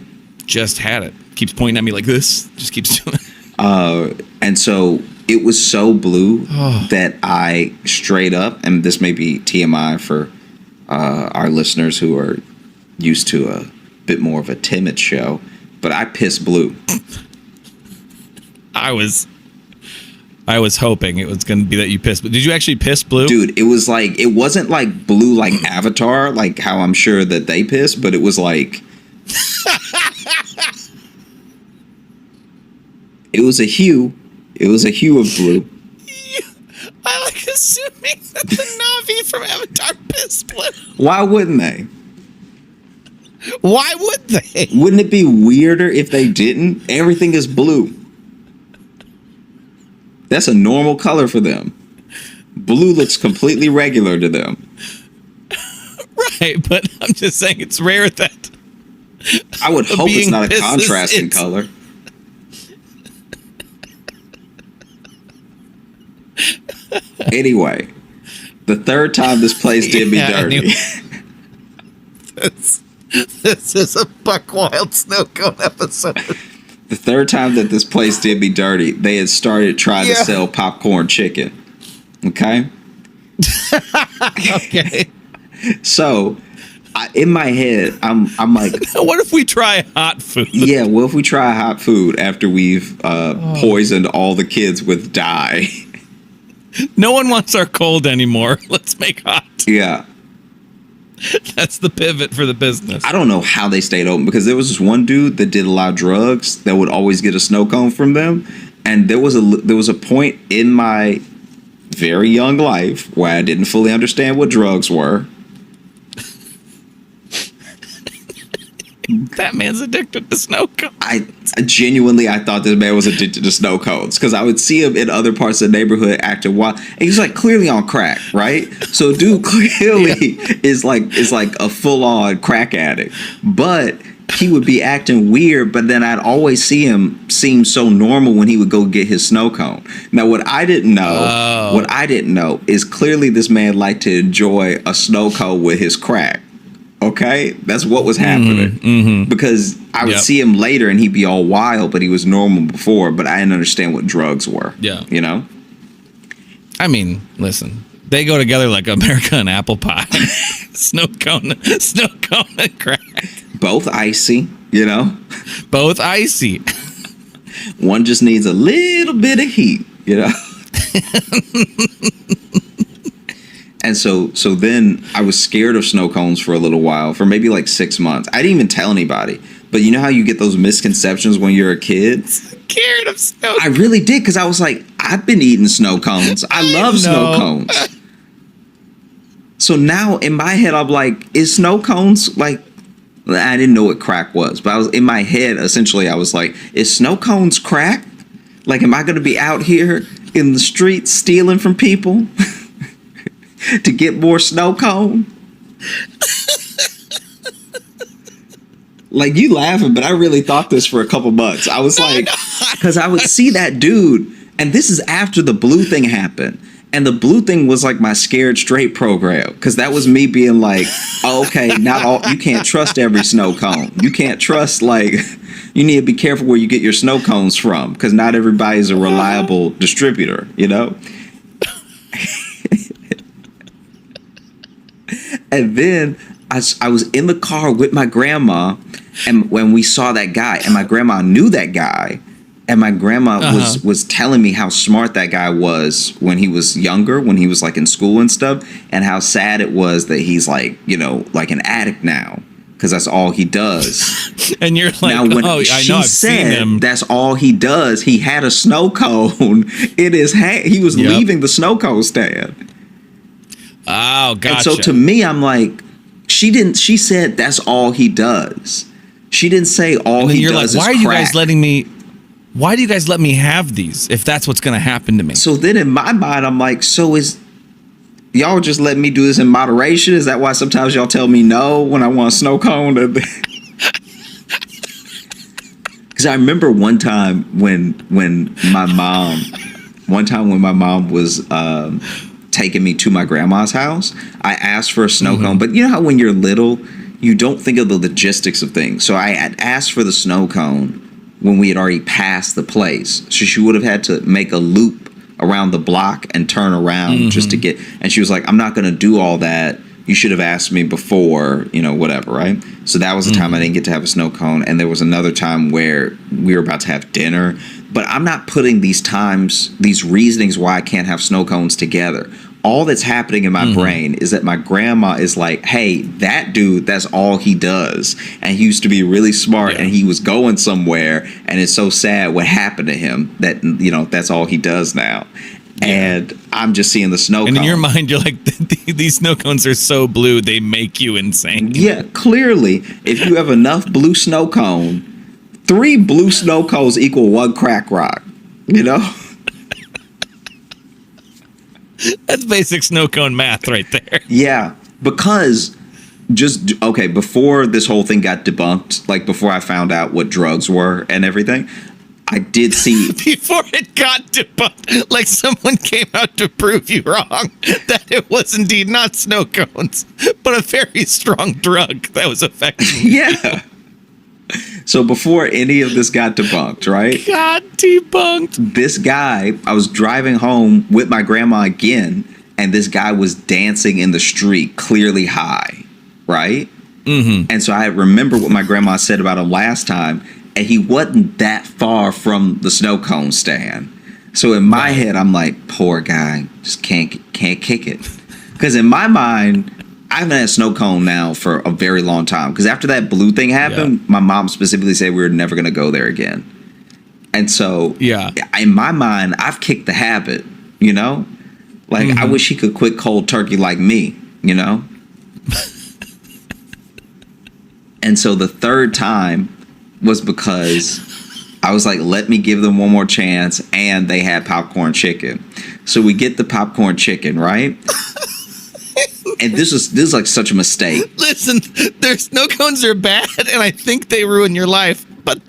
Just had it. Keeps pointing at me like this. Just keeps doing it. And so it was so blue that I straight up, and this may be TMI for our listeners who are used to a bit more of a timid show, but I pissed blue. I was hoping it was going to be that you pissed, but did you actually piss blue? Dude, it wasn't like blue like Avatar, like how I'm sure that they piss, but it was like it was a hue of blue. I like assuming that the Na'vi from Avatar pissed blue. Why wouldn't they? Why would they? Wouldn't it be weirder if they didn't? Everything is blue. That's a normal color for them. Blue looks completely regular to them. Right, but I'm just saying it's rare that I would hope it's not a contrasting it's color. Anyway, the third time this place did me dirty. This is a Buck Wild Snow Cone episode. The third time that this place did me dirty, they had started trying to sell popcorn chicken. Okay? Okay. So, in my head, I'm like, what if we try hot food? Yeah, what if we try hot food after we've poisoned all the kids with dye? No one wants our cold anymore. Let's make hot. Yeah. That's the pivot for the business. I don't know how they stayed open, because there was this one dude that did a lot of drugs that would always get a snow cone from them. And there was a point in my very young life where I didn't fully understand what drugs were. That man's addicted to snow cones. I genuinely thought this man was addicted to snow cones, because I would see him in other parts of the neighborhood acting wild. And he's like clearly on crack, right? So dude clearly is like a full on crack addict. But he would be acting weird, but then I'd always see him seem so normal when he would go get his snow cone. Now what I didn't know is clearly this man liked to enjoy a snow cone with his crack. Okay, that's what was happening. Because I would see him later and he'd be all wild, but he was normal before. But I didn't understand what drugs were. Yeah, you know. I mean, listen, they go together like America and apple pie. snow cone, and crack. Both icy, you know. Both icy. One just needs a little bit of heat, you know. And so then I was scared of snow cones for a little while, for maybe like 6 months. I didn't even tell anybody. But you know how you get those misconceptions when you're a kid? Scared of snow cones. I really did, because I was like, I've been eating snow cones. I love snow cones. So now in my head, I'm like, is snow cones like... I didn't know what crack was, but I was in my head, essentially, I was like, is snow cones crack? Like, am I going to be out here in the streets stealing from people? To get more snow cone? Like, you laughing, but I really thought this for a couple months. I was like, because I would see that dude, and this is after the blue thing happened. And the blue thing was like my scared straight program, because that was me being like, oh, okay, not all, you can't trust every snow cone. You can't trust, like, you need to be careful where you get your snow cones from, because not everybody is a reliable distributor, you know? And then I was in the car with my grandma, and when we saw that guy, and my grandma knew that guy, and my grandma was telling me how smart that guy was when he was younger, when he was like in school and stuff, and how sad it was that he's like, you know, like an addict now, because that's all he does. And you're like, now, when I know, I've seen him. That's all he does. He had a snow cone in his hand. He was leaving the snow cone stand. Oh, gotcha. And so to me, I'm like, she said that's all he does. She didn't say all he does is crack. Why do you guys let me have these if that's what's going to happen to me? So then in my mind, I'm like, so is y'all just let me do this in moderation? Is that why sometimes y'all tell me no when I want a snow cone? Because I remember one time when my mom was taking me to my grandma's house, I asked for a snow cone. But you know how when you're little, you don't think of the logistics of things. So I had asked for the snow cone when we had already passed the place. So she would have had to make a loop around the block and turn around just to get. And she was like, I'm not going to do all that. You should have asked me before, whatever, right? So that was the time I didn't get to have a snow cone. And there was another time where we were about to have dinner. But I'm not putting these reasonings why I can't have snow cones together. All that's happening in my brain is that my grandma is like, hey, that dude, that's all he does. And he used to be really smart and he was going somewhere. And it's so sad what happened to him that, that's all he does now. And I'm just seeing the snow cone. And in your mind, you're like, these snow cones are so blue, they make you insane. Yeah, clearly, if you have enough blue snow cone, 3 blue snow cones equal 1 crack rock, That's basic snow cone math right there. Yeah, because before this whole thing got debunked, like before I found out what drugs were and everything, I did see... Before it got debunked, like someone came out to prove you wrong, that it was indeed not snow cones, but a very strong drug that was affecting you. Yeah. So before any of this got debunked, right? Got debunked. This guy, I was driving home with my grandma again, and this guy was dancing in the street, clearly high, right? And so I remember what my grandma said about him last time, and he wasn't that far from the snow cone stand. So in my head, I'm like, poor guy, just can't kick it. Because in my mind, I haven't had a snow cone now for a very long time. Because after that blue thing happened, my mom specifically said we were never going to go there again. And so in my mind, I've kicked the habit, Like, I wish he could quit cold turkey like me, And so the third time was because I was like, let me give them one more chance. And they had popcorn chicken. So we get the popcorn chicken, right? And this is like such a mistake. Listen, their snow cones are bad, and I think they ruin your life. But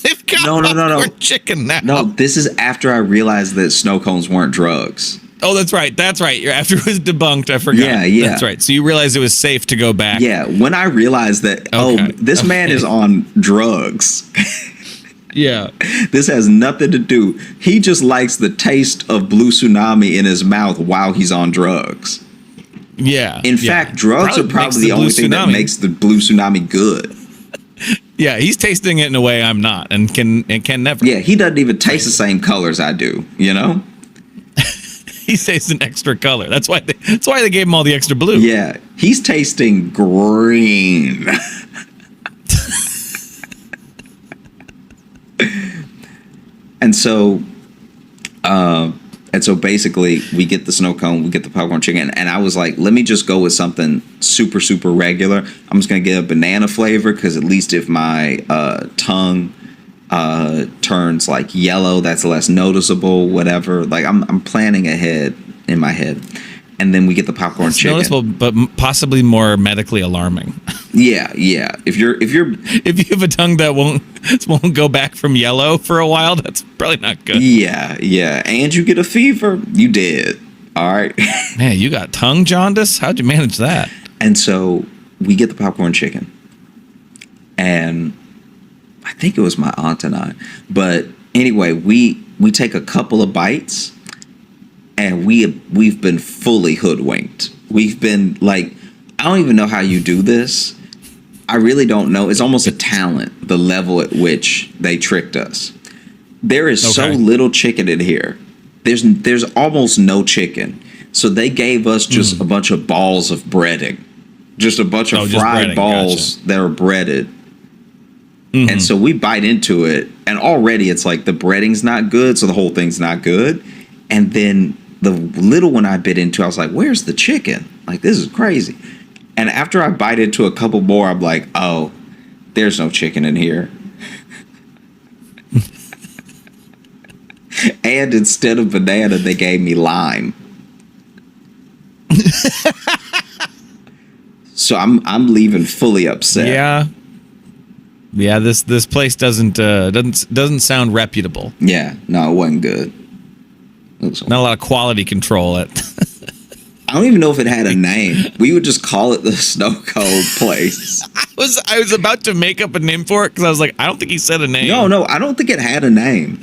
they've got popcorn chicken now. No, this is after I realized that snow cones weren't drugs. Oh, that's right. That's right. After it was debunked, I forgot. Yeah. That's right. So you realized it was safe to go back. Yeah, when I realized that, this man is on drugs. Yeah. This has nothing to do. He just likes the taste of blue tsunami in his mouth while he's on drugs. Yeah. In fact, drugs are probably the only thing that makes the blue tsunami good. Yeah, he's tasting it in a way I'm not and can never. Yeah, he doesn't even taste the same colors I do, He tastes an extra color. That's why they gave him all the extra blue. Yeah, he's tasting green. And so basically we get the snow cone, we get the popcorn chicken, and I was like, let me just go with something super, super regular. I'm just going to get a banana flavor because at least if my tongue turns like yellow, that's less noticeable, whatever. Like I'm planning ahead in my head. And then we get the popcorn chicken. Noticeable, but possibly more medically alarming. Yeah. If you have a tongue that won't go back from yellow for a while, that's probably not good. Yeah. And you get a fever, you did. All right. Man, you got tongue jaundice? How'd you manage that? And so we get the popcorn chicken. And I think it was my aunt and I. But anyway, we take a couple of bites. And we've been fully hoodwinked. We've been like, I don't even know how you do this. I really don't know. It's almost a talent, the level at which they tricked us. There is so little chicken in here. There's almost no chicken. So they gave us just a bunch of balls of breading. Just a bunch of fried balls that are breaded. And so we bite into it. And already it's like the breading's not good. So the whole thing's not good. And then the little one I bit into, I was like, where's the chicken? Like, this is crazy. And after I bite into a couple more, I'm like, oh, there's no chicken in here. And instead of banana, they gave me lime. So I'm leaving fully upset. Yeah. This place doesn't sound reputable. Yeah, no, it wasn't good. Not a lot of quality control at. I don't even know if it had a name. We would just call it the Snow Cone place. I was about to make up a name for it because I was like, I don't think he said a name. No, I don't think it had a name.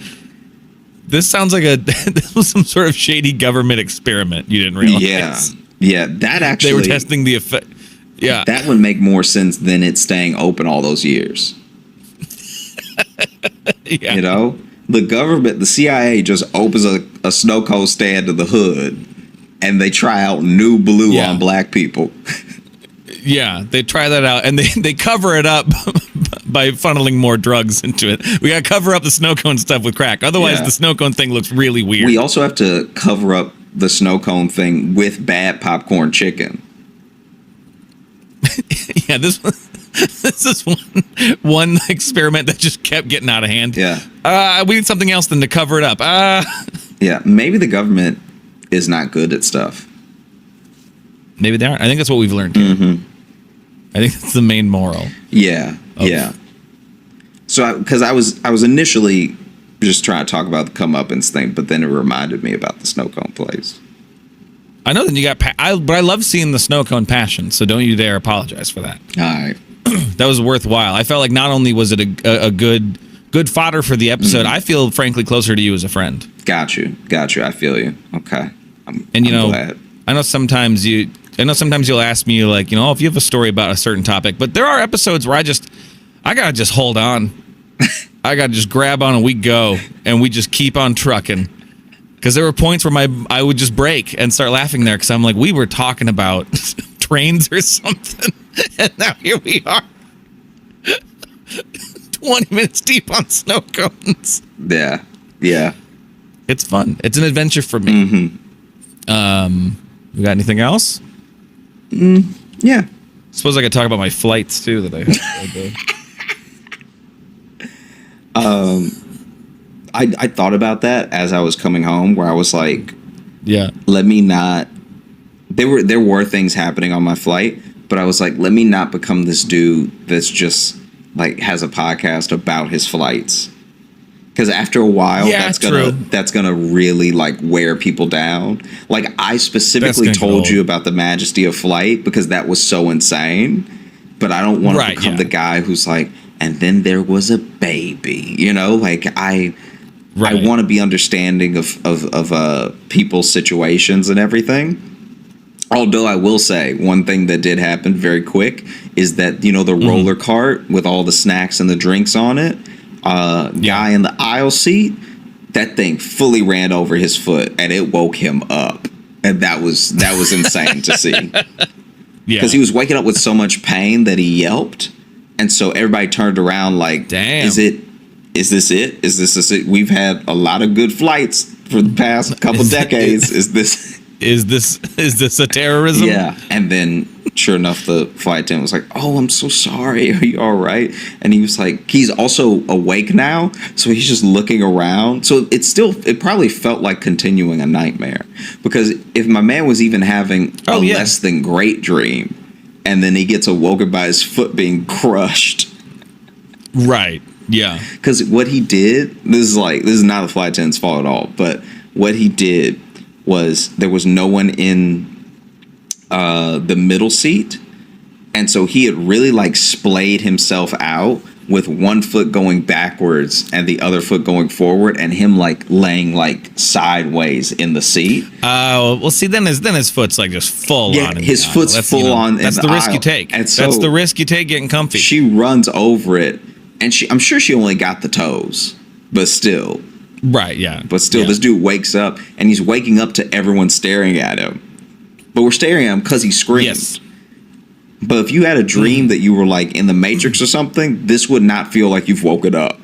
This sounds like this was some sort of shady government experiment. You didn't realize. Yeah. That actually, they were testing the effect. Yeah, that would make more sense than it staying open all those years. Yeah. You know, the government, the CIA, just opens a snow cone stand in the hood, and they try out new blue on black people. Yeah, they try that out, and they cover it up by funneling more drugs into it. We got to cover up the snow cone stuff with crack. Otherwise, the snow cone thing looks really weird. We also have to cover up the snow cone thing with bad popcorn chicken. Yeah, this is one experiment that just kept getting out of hand. Yeah. We need something else than to cover it up. Yeah, maybe the government is not good at stuff. Maybe they aren't. I think that's what we've learned here. Mm-hmm. I think that's the main moral. Yeah. So, because I was initially just trying to talk about the comeuppance thing, but then it reminded me about the snow cone place. I know that you got, but I love seeing the snow cone passion. So don't you dare apologize for that. All right. That was worthwhile. I felt like not only was it a good fodder for the episode, I feel frankly closer to you as a friend. Got you. I feel you. Okay. I'm glad. I know sometimes you'll ask me like, if you have a story about a certain topic, but there are episodes where I gotta just hold on. I gotta just grab on and we go, and we just keep on trucking. Because there were points where I would just break and start laughing there because I'm like, we were talking about trains or something, and now here we are, 20 minutes deep on snow cones. Yeah. It's fun. It's an adventure for me. Mm-hmm. You got anything else? Yeah. Suppose I could talk about my flights too that I had. I thought about that as I was coming home, where I was like, yeah, let me not. There were things happening on my flight, but I was like, let me not become this dude that's just like has a podcast about his flights. Because after a while, that's gonna really like wear people down. Like I specifically told you about the majesty of flight because that was so insane. But I don't want to become the guy who's like, and then there was a baby. Like I want to be understanding of people's situations and everything. Although I will say one thing that did happen very quick is that the roller cart with all the snacks and the drinks on it. Guy in the aisle seat, that thing fully ran over his foot and it woke him up, and that was insane to see. Because he was waking up with so much pain that he yelped, and so everybody turned around like, "Damn, is this it? We've had a lot of good flights for the past couple decades. Is this a terrorism?" Yeah, and then. Sure enough, the flight attendant was like, "Oh, I'm so sorry. Are you all right?" And he was like, he's also awake now, so he's just looking around. So it probably felt like continuing a nightmare, because if my man was even having a less than great dream, and then he gets awoken by his foot being crushed, right? Yeah, because what he did, this is not the flight attendant's fault at all, but what he did was there was no one in the middle seat, and so he had really like splayed himself out with one foot going backwards and the other foot going forward, and him like laying like sideways in the seat. Well, see, then his foot's like just full on. His foot's full on. That's the risk you take. And so that's the risk you take getting comfy. She runs over it, and I'm sure she only got the toes, but still. Right. Yeah. But still, this dude wakes up, and he's waking up to everyone staring at him. But we're staring at him because he screamed. Yes. But if you had a dream that you were like in the Matrix or something, this would not feel like you've woken up.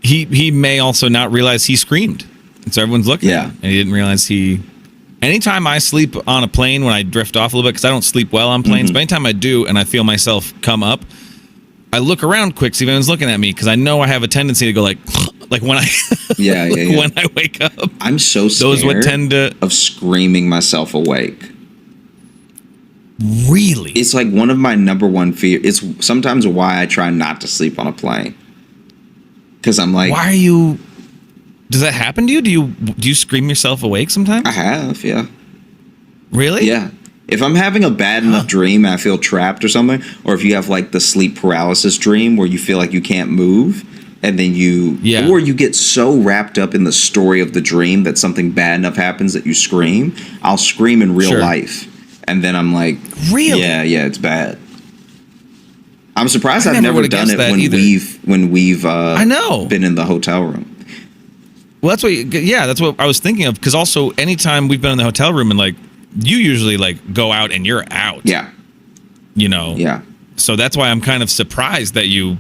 He may also not realize he screamed. And so everyone's looking at him. And he didn't realize Anytime I sleep on a plane, when I drift off a little bit, because I don't sleep well on planes, but anytime I do and I feel myself come up, I look around quick, see if anyone's looking at me, because I know I have a tendency to go like when I when I wake up. I'm so scared of screaming myself awake. Really? It's like one of my number one fear. It's sometimes why I try not to sleep on a plane. Because I'm like, why are you? Does that happen to you? Do you scream yourself awake sometimes? I have, yeah. Really? Yeah. If I'm having a bad enough dream and I feel trapped or something, or if you have like the sleep paralysis dream where you feel like you can't move, and then or you get so wrapped up in the story of the dream that something bad enough happens that you scream, I'll scream in real life. And then I'm like, really? Yeah, it's bad. I'm surprised I I've never done it when we've I know. been in the hotel room. Well, that's what I was thinking of. Because also, anytime we've been in the hotel room and like you usually like go out and you're out. Yeah. You know. Yeah. So that's why I'm kind of surprised that you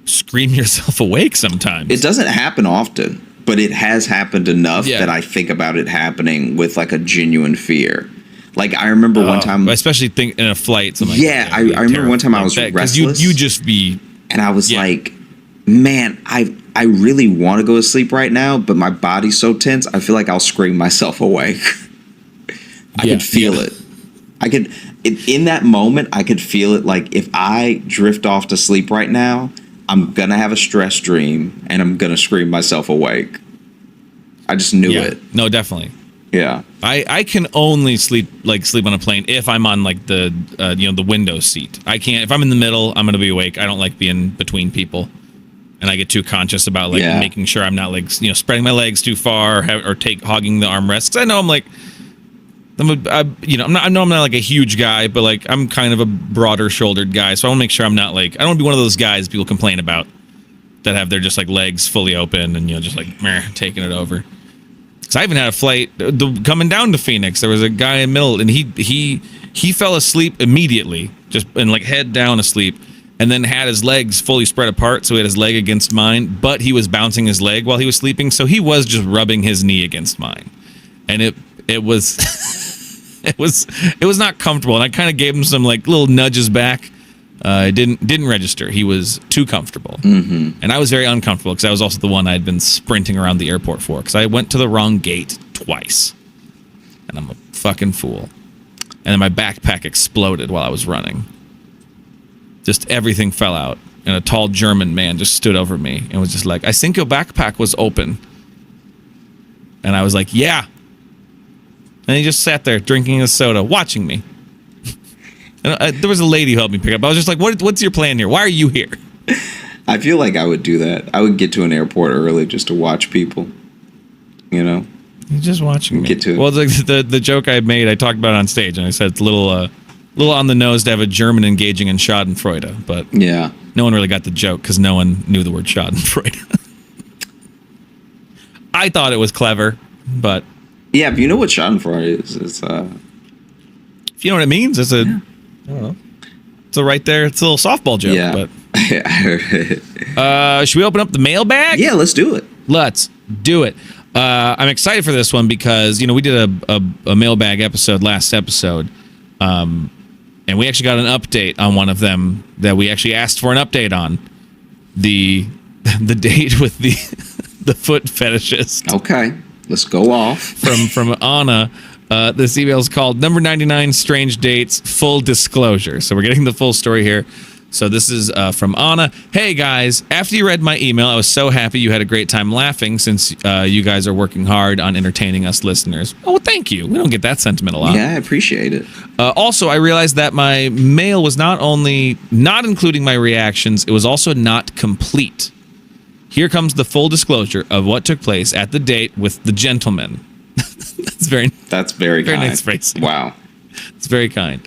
scream yourself awake sometimes. It doesn't happen often, but it has happened enough that I think about it happening with like a genuine fear. Like I remember one time, especially in a flight. I remember one time I was restless. You just be, and I was like, man, I really want to go to sleep right now, but my body's so tense. I feel like I'll scream myself awake. I could feel it. In that moment, I could feel it. Like if I drift off to sleep right now, I'm gonna have a stress dream and I'm gonna scream myself awake. I just knew it. No, definitely. Yeah. I can only sleep on a plane if I'm on like the the window seat. I can't if I'm in the middle, I'm gonna be awake. I don't like being between people, and I get too conscious about like making sure I'm not like spreading my legs too far or hogging the armrests. 'Cause I know I'm like I'm not like a huge guy, but like I'm kind of a broader shouldered guy, so I want to make sure I'm not like I don't want to be one of those guys people complain about that have their just like legs fully open and just like taking it over. Because I even had a flight coming down to Phoenix. There was a guy in the middle, and he fell asleep immediately, and like head down asleep, and then had his legs fully spread apart, so he had his leg against mine, but he was bouncing his leg while he was sleeping, so he was just rubbing his knee against mine, and it was it was not comfortable, and I kind of gave him some like little nudges back. It didn't register. He was too comfortable, and I was very uncomfortable because I was also the one I'd been sprinting around the airport for because I went to the wrong gate twice, and I'm a fucking fool. And then my backpack exploded while I was running. Just everything fell out, and a tall German man just stood over me and was just like, "I think your backpack was open," and I was like, "Yeah," and he just sat there drinking his soda, watching me. And there was a lady who helped me pick up. I was just like, what's your plan here? Why are you here? I feel like I would do that. I would get to an airport early just to watch people. You're just watching me. Get to it. Well, the joke I made, I talked about it on stage, and I said it's a little on the nose to have a German engaging in Schadenfreude, but no one really got the joke because no one knew the word Schadenfreude. I thought it was clever, but yeah, if you know what Schadenfreude is, it's if you know what it means, it's a I don't know. So right there, it's a little softball joke. Yeah. But should we open up the mailbag? Yeah, let's do it. Let's do it. I'm excited for this one because we did a mailbag episode last episode, and we actually got an update on one of them that we actually asked for an update on the date with the foot fetishist. Okay, let's go off from Anna. This email is called Number 99 Strange Dates Full Disclosure. So we're getting the full story here. So this is from Anna. Hey guys, after you read my email, I was so happy you had a great time laughing since you guys are working hard on entertaining us listeners. Oh, well, thank you. We don't get that sentiment a lot. Yeah, I appreciate it. Also, I realized that my mail was not only not including my reactions, it was also not complete. Here comes the full disclosure of what took place at the date with the gentleman. That's very kind. Nice phrasing. Wow. It's very kind.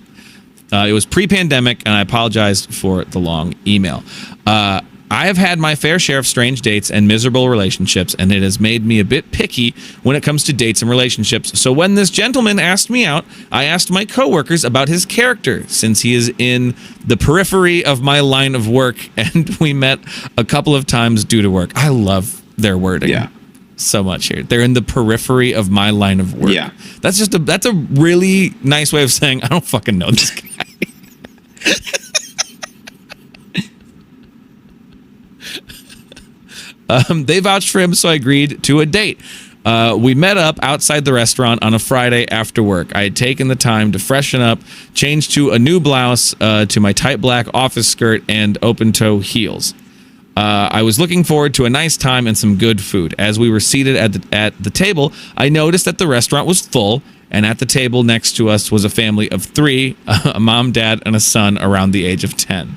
It was pre-pandemic, and I apologize for the long email. I have had my fair share of strange dates and miserable relationships, and it has made me a bit picky when it comes to dates and relationships. So when this gentleman asked me out, I asked my coworkers about his character, since he is in the periphery of my line of work, and we met a couple of times due to work. I love their wording. Yeah. So much here. They're in the periphery of my line of work. Yeah. That's a really nice way of saying I don't fucking know this guy. They vouched for him, so I agreed to a date. We met up outside the restaurant on a Friday after work. I had taken the time to freshen up, change to a new blouse, to my tight black office skirt and open-toe heels. I was looking forward to a nice time and some good food. As we were seated at the table, I noticed that the restaurant was full, and at the table next to us was a family of 3, a mom, dad, and a son around the age of 10.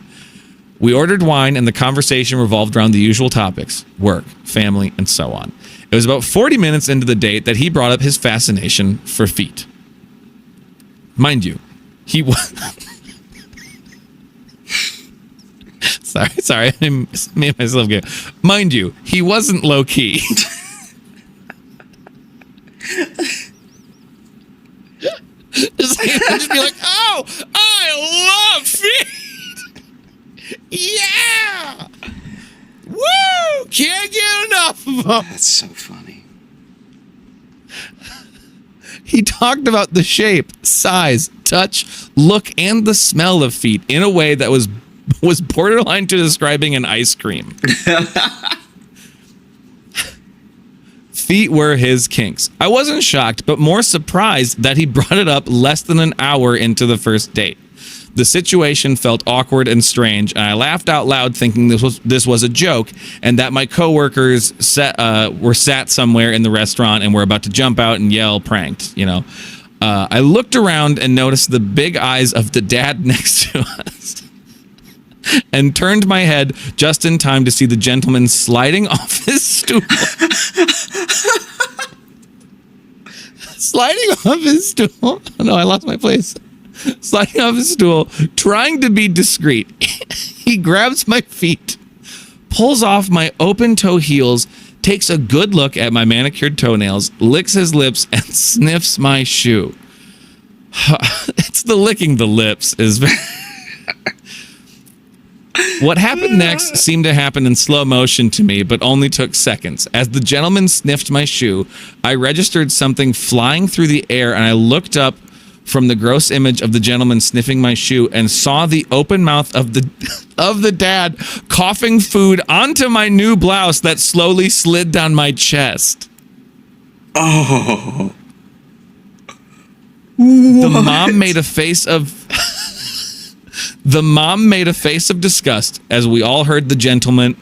We ordered wine, and the conversation revolved around the usual topics: work, family, and so on. It was about 40 minutes into the date that he brought up his fascination for feet. Mind you, he was... Sorry, I made myself go. Mind you, he wasn't low-key. just be like, oh, I love feet. Yeah. Woo! Can't get enough of them. That's so funny. He talked about the shape, size, touch, look, and the smell of feet in a way that was borderline to describing an ice cream. Feet were his kinks. I wasn't shocked, but more surprised that he brought it up less than an hour into the first date. The situation felt awkward and strange, and I laughed out loud thinking this was a joke and that my coworkers were sat somewhere in the restaurant and were about to jump out and yell pranked, you know. I looked around and noticed the big eyes of the dad next to us and turned my head just in time to see the gentleman sliding off his stool. Sliding off his stool. Oh, no, I lost my place. Sliding off his stool, trying to be discreet. He grabs my feet, pulls off my open-toe heels, takes a good look at my manicured toenails, licks his lips, and sniffs my shoe. It's the licking the lips is... What happened next seemed to happen in slow motion to me, but only took seconds. As the gentleman sniffed my shoe, I registered something flying through the air, and I looked up from the gross image of the gentleman sniffing my shoe and saw the open mouth of the dad coughing food onto my new blouse that slowly slid down my chest. Oh. The mom made a face of disgust as we all heard the gentleman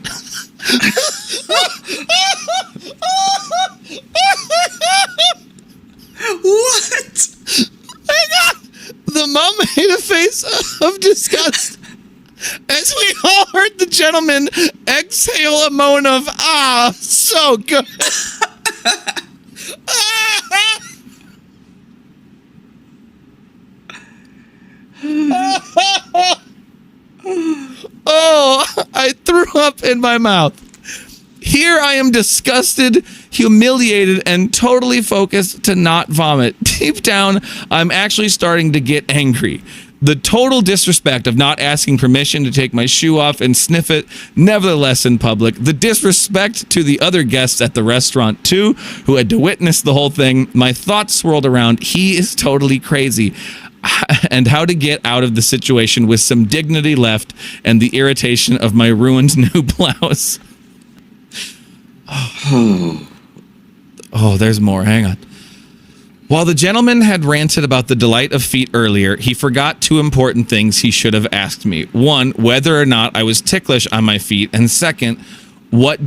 What? The mom made a face of disgust as we all heard the gentleman exhale a moan of, ah, so good. Oh, I threw up in my mouth. Here I am disgusted, humiliated, and totally focused to not vomit. Deep down, I'm actually starting to get angry. The total disrespect of not asking permission to take my shoe off and sniff it, nevertheless in public. The disrespect to the other guests at the restaurant, too, who had to witness the whole thing. My thoughts swirled around, he is totally crazy. And how to get out of the situation with some dignity left and the irritation of my ruined new blouse. Oh, there's more. Hang on. While the gentleman had ranted about the delight of feet earlier, he forgot 2 important things he should have asked me. 1, whether or not I was ticklish on my feet, and 2nd, what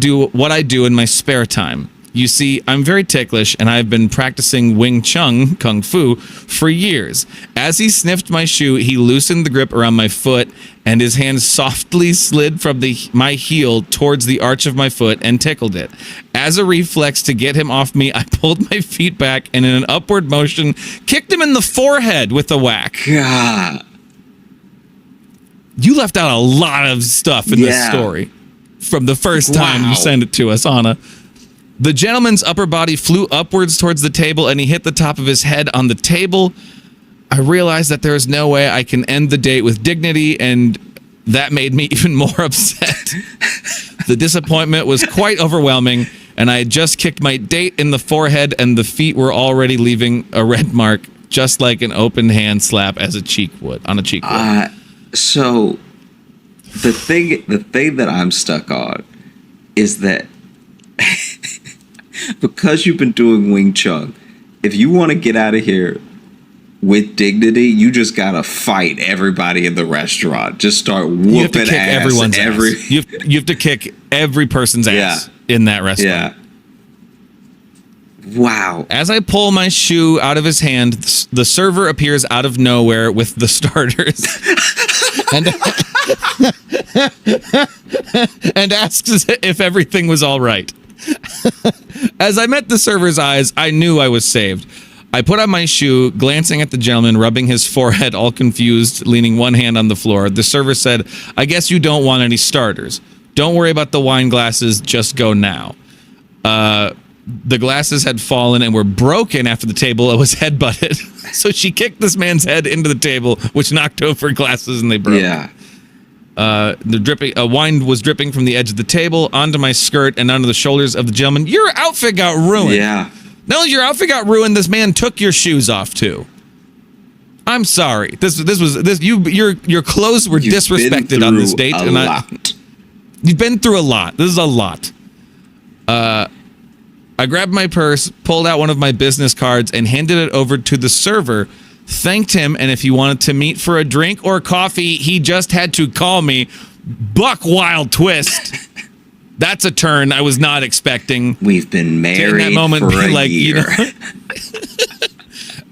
I do in my spare time. You see, I'm very ticklish, and I've been practicing Wing Chun, Kung Fu, for years. As he sniffed my shoe, he loosened the grip around my foot, and his hand softly slid from my heel towards the arch of my foot and tickled it. As a reflex to get him off me, I pulled my feet back and in an upward motion, kicked him in the forehead with a whack. God. You left out a lot of stuff in this story from the first time you sent it to us, Anna. The gentleman's upper body flew upwards towards the table, and he hit the top of his head on the table. I realized that there is no way I can end the date with dignity, and that made me even more upset. The disappointment was quite overwhelming, and I had just kicked my date in the forehead, and the feet were already leaving a red mark, just like an open hand slap as a cheek would on a cheek would. So the thing that I'm stuck on is that because you've been doing Wing Chun, if you want to get out of here with dignity, you just gotta fight everybody in the restaurant. Just start whooping You have to kick ass. everyone's ass. You have to kick every person's ass in that restaurant. Yeah. Wow. As I pull my shoe out of his hand, the server appears out of nowhere with the starters and asks if everything was all right. As I met the server's eyes, I knew I was saved. I put on my shoe, glancing at the gentleman, rubbing his forehead, all confused, leaning one hand on the floor. The server said, "I guess you don't want any starters. Don't worry about the wine glasses. Just go now." The glasses had fallen and were broken after the table was headbutted. So she kicked this man's head into the table, which knocked over glasses and they broke. Yeah. The wine was dripping from the edge of the table onto my skirt and onto the shoulders of the gentleman. Your outfit got ruined. Yeah. Not only your outfit got ruined, this man took your shoes off too. I'm sorry. Your clothes were disrespected on this date, you've been through a lot. This is a lot. I grabbed my purse, pulled out one of my business cards, and handed it over to the server. Thanked him, and if he wanted to meet for a drink or coffee, he just had to call me. Buck wild twist. That's a turn I was not expecting. We've been married in that moment, for a year.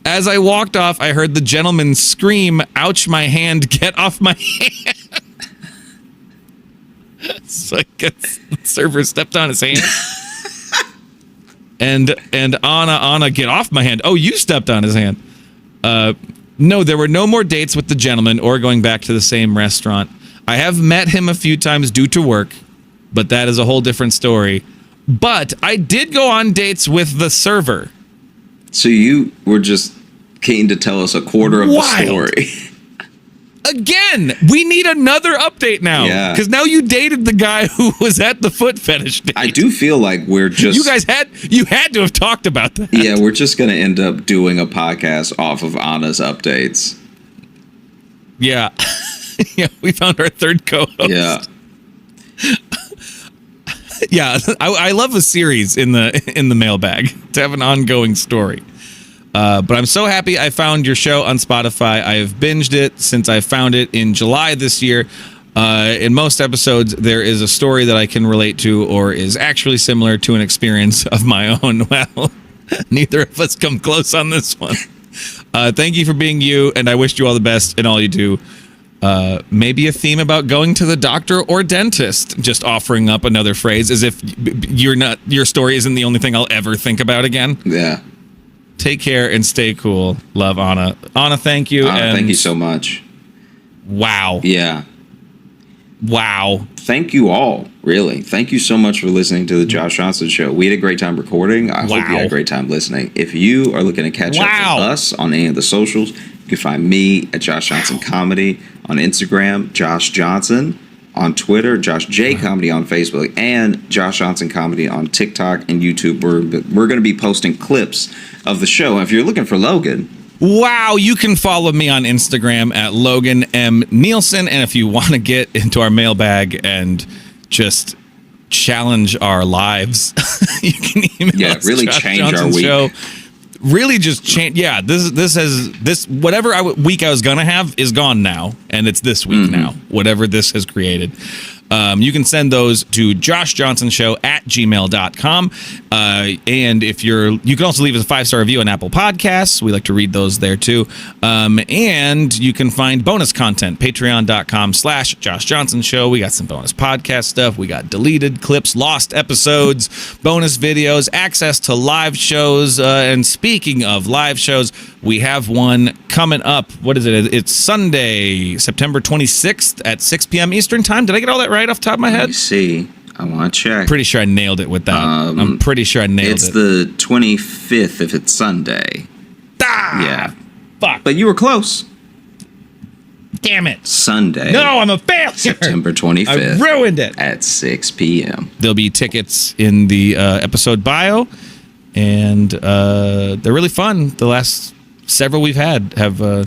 As I walked off, I heard the gentleman scream, "Ouch, my hand, get off my hand." So I guess the server stepped on his hand. And Anna, get off my hand. Oh, you stepped on his hand. No, there were no more dates with the gentleman or going back to the same restaurant. I have met him a few times due to work, but that is a whole different story. But I did go on dates with the server. So you were just keen to tell us a quarter of the story. Again, we need another update now. Yeah. Because now you dated the guy who was at the foot fetish date. I do feel like we're just... You had to have talked about that. Yeah, we're just going to end up doing a podcast off of Anna's updates. Yeah. Yeah, we found our third co-host. Yeah. Yeah, I love a series in the mailbag to have an ongoing story. But I'm so happy I found your show on Spotify. I have binged it since I found it in July this year. In most episodes, there is a story that I can relate to or is actually similar to an experience of my own. Well, neither of us come close on this one. Thank you for being you, and I wish you all the best in all you do. Maybe a theme about going to the doctor or dentist. Just offering up another phrase as if your story isn't the only thing I'll ever think about again. Yeah. Take care and stay cool. Love, Anna. Anna, thank you. Anna, thank you so much. Wow. Yeah. Wow. Thank you all, really. Thank you so much for listening to the Josh Johnson Show. We had a great time recording. I hope you had a great time listening. If you are looking to catch up with us on any of the socials, you can find me at Josh Johnson Comedy on Instagram, Josh Johnson on Twitter, Josh J Comedy on Facebook, and Josh Johnson Comedy on TikTok and YouTube. We're going to be posting clips of the show. If you're looking for Logan... Wow, you can follow me on Instagram at Logan M. Nielsen. And if you want to get into our mailbag and just challenge our lives, you can email us. Really change our week. Show. Really just change. Yeah, this whatever week I was going to have is gone now. And it's this week now, whatever this has created. You can send those to joshjohnsonshow@gmail.com. And you can also leave us a 5-star review on Apple Podcasts. We like to read those there too. And you can find bonus content, patreon.com/Josh Johnson Show. We got some bonus podcast stuff. We got deleted clips, lost episodes, bonus videos, access to live shows. And speaking of live shows, we have one coming up. What is it? It's Sunday, September 26th at 6 p.m. Eastern Time. Did I get all that right off the top of my head? Let me see. I want to check. Pretty sure I nailed it with that. I'm pretty sure I nailed it. It's the 25th if it's Sunday. Yeah. Fuck. But you were close. Damn it. Sunday. No, I'm a failure. September 25th. I ruined it. At 6 p.m. There'll be tickets in the episode bio, and they're really fun. The last several we've had have... I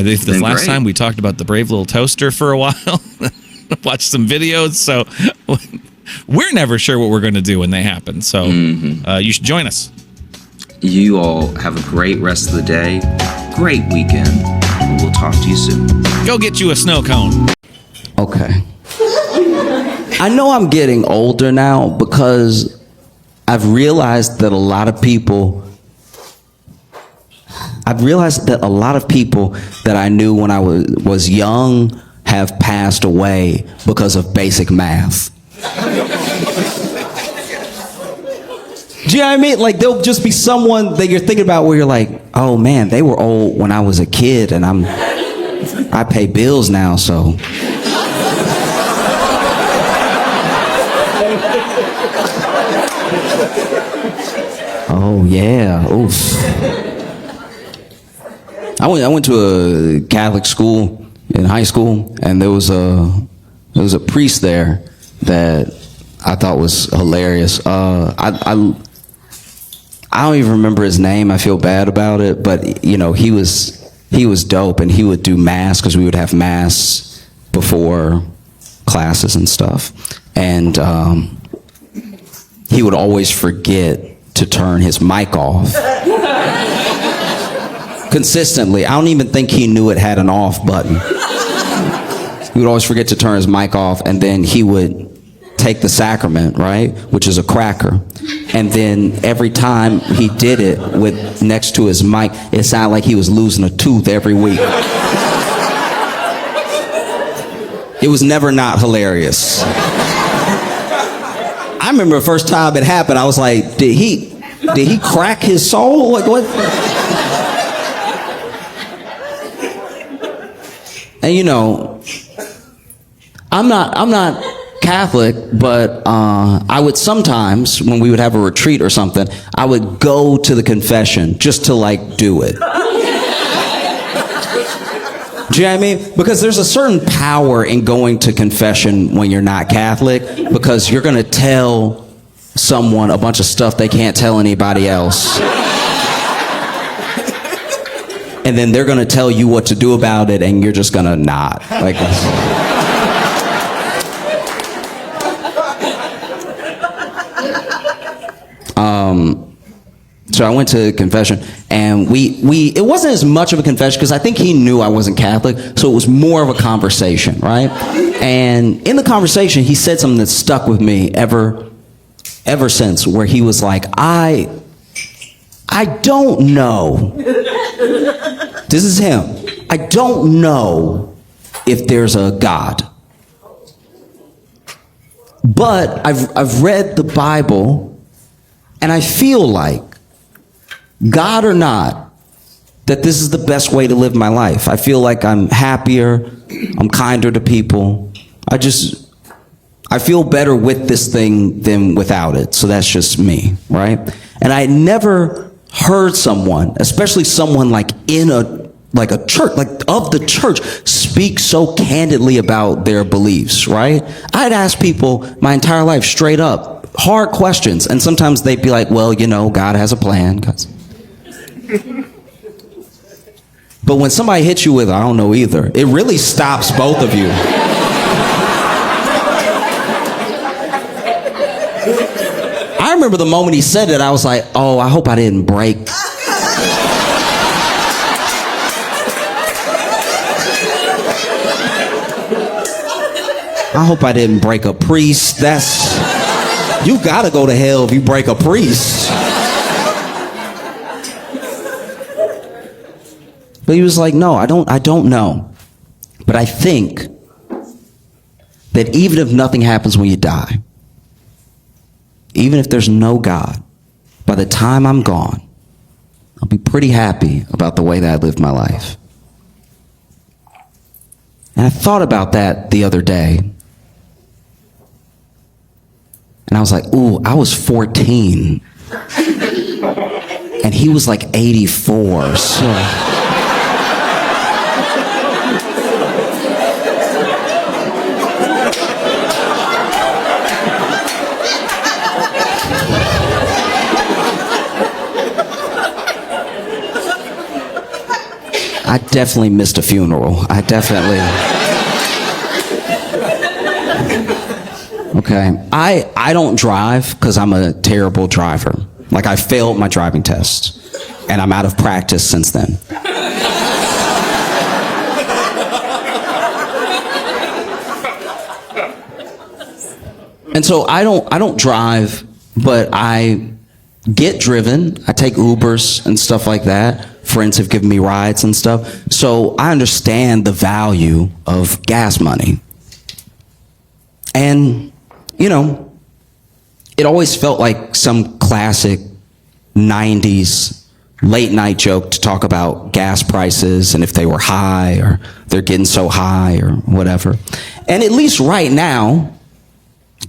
think the last time we talked about the brave little toaster for a while. Watched some videos, so We're never sure what we're going to do when they happen. So you should join us. You all have a great rest of the day, great weekend, and we'll talk to you soon. Go get you a snow cone. Okay. I know I'm getting older now because I've realized that a lot of people that I knew when I was young have passed away because of basic math. Do you know what I mean? Like, there'll just be someone that you're thinking about where you're like, oh man, they were old when I was a kid and I pay bills now, so. Oh yeah, oof. I went to a Catholic school in high school, and there was a priest there that I thought was hilarious. I don't even remember his name. I feel bad about it, but you know, he was dope, and he would do mass because we would have mass before classes and stuff, and he would always forget to turn his mic off. Consistently. I don't even think he knew it had an off button. He would always forget to turn his mic off, and then he would take the sacrament, right, which is a cracker, and then every time he did it with next to his mic, it sounded like he was losing a tooth every week. It was never not hilarious. I remember the first time it happened, I was like, did he crack his soul? Like, what? And you know, I'm not Catholic, but I would sometimes, when we would have a retreat or something, I would go to the confession just to like do it. Do you know what I mean? Because there's a certain power in going to confession when you're not Catholic, because you're going to tell someone a bunch of stuff they can't tell anybody else. And then they're going to tell you what to do about it, and you're just going to nod. Like this. So I went to confession, and it wasn't as much of a confession because I think he knew I wasn't Catholic, so it was more of a conversation, right? And in the conversation, he said something that stuck with me ever since, where he was like, I don't know. This is him. I don't know if there's a God. But I've read the Bible, and I feel like, God or not, that this is the best way to live my life. I feel like I'm happier, I'm kinder to people. I feel better with this thing than without it. So that's just me, right? And I never heard someone, especially someone like in a church, like of the church, speak so candidly about their beliefs, right? I'd ask people my entire life straight up, hard questions, and sometimes they'd be like, well, you know, God has a plan. But when somebody hits you with, I don't know either, it really stops both of you. I remember the moment he said it, I was like, oh, I hope I didn't break. I hope I didn't break a priest. You gotta go to hell if you break a priest. But he was like, no, I don't know. But I think that even if nothing happens when you die, even if there's no God, by the time I'm gone, I'll be pretty happy about the way that I lived my life. And I thought about that the other day. And I was like, ooh, I was 14. And he was like 84, so... I definitely missed a funeral. Okay. I don't drive because I'm a terrible driver. Like, I failed my driving test, and I'm out of practice since then. And so I don't drive, but I get driven. I take Ubers and stuff like that. Friends have given me rides and stuff. So I understand the value of gas money. And, you know, it always felt like some classic 90s late night joke to talk about gas prices and if they were high or they're getting so high or whatever. And at least right now,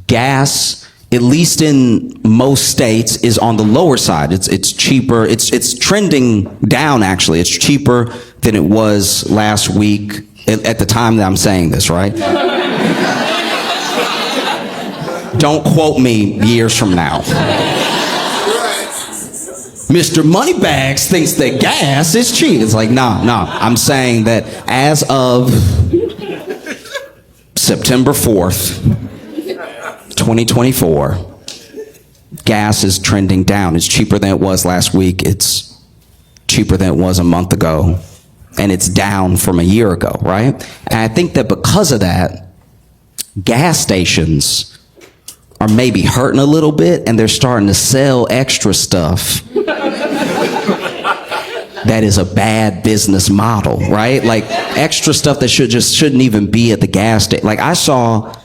gas, at least in most states, is on the lower side. It's cheaper. It's trending down, actually. It's cheaper than it was last week at the time that I'm saying this, right? Don't quote me years from now. Mr. Moneybags thinks that gas is cheap. It's like, nah. I'm saying that as of September 4th, 2024, gas is trending down. It's cheaper than it was last week. It's cheaper than it was a month ago. And it's down from a year ago, right? And I think that because of that, gas stations are maybe hurting a little bit, and they're starting to sell extra stuff that is a bad business model, right? Like extra stuff that shouldn't even be at the gas station. Like, I saw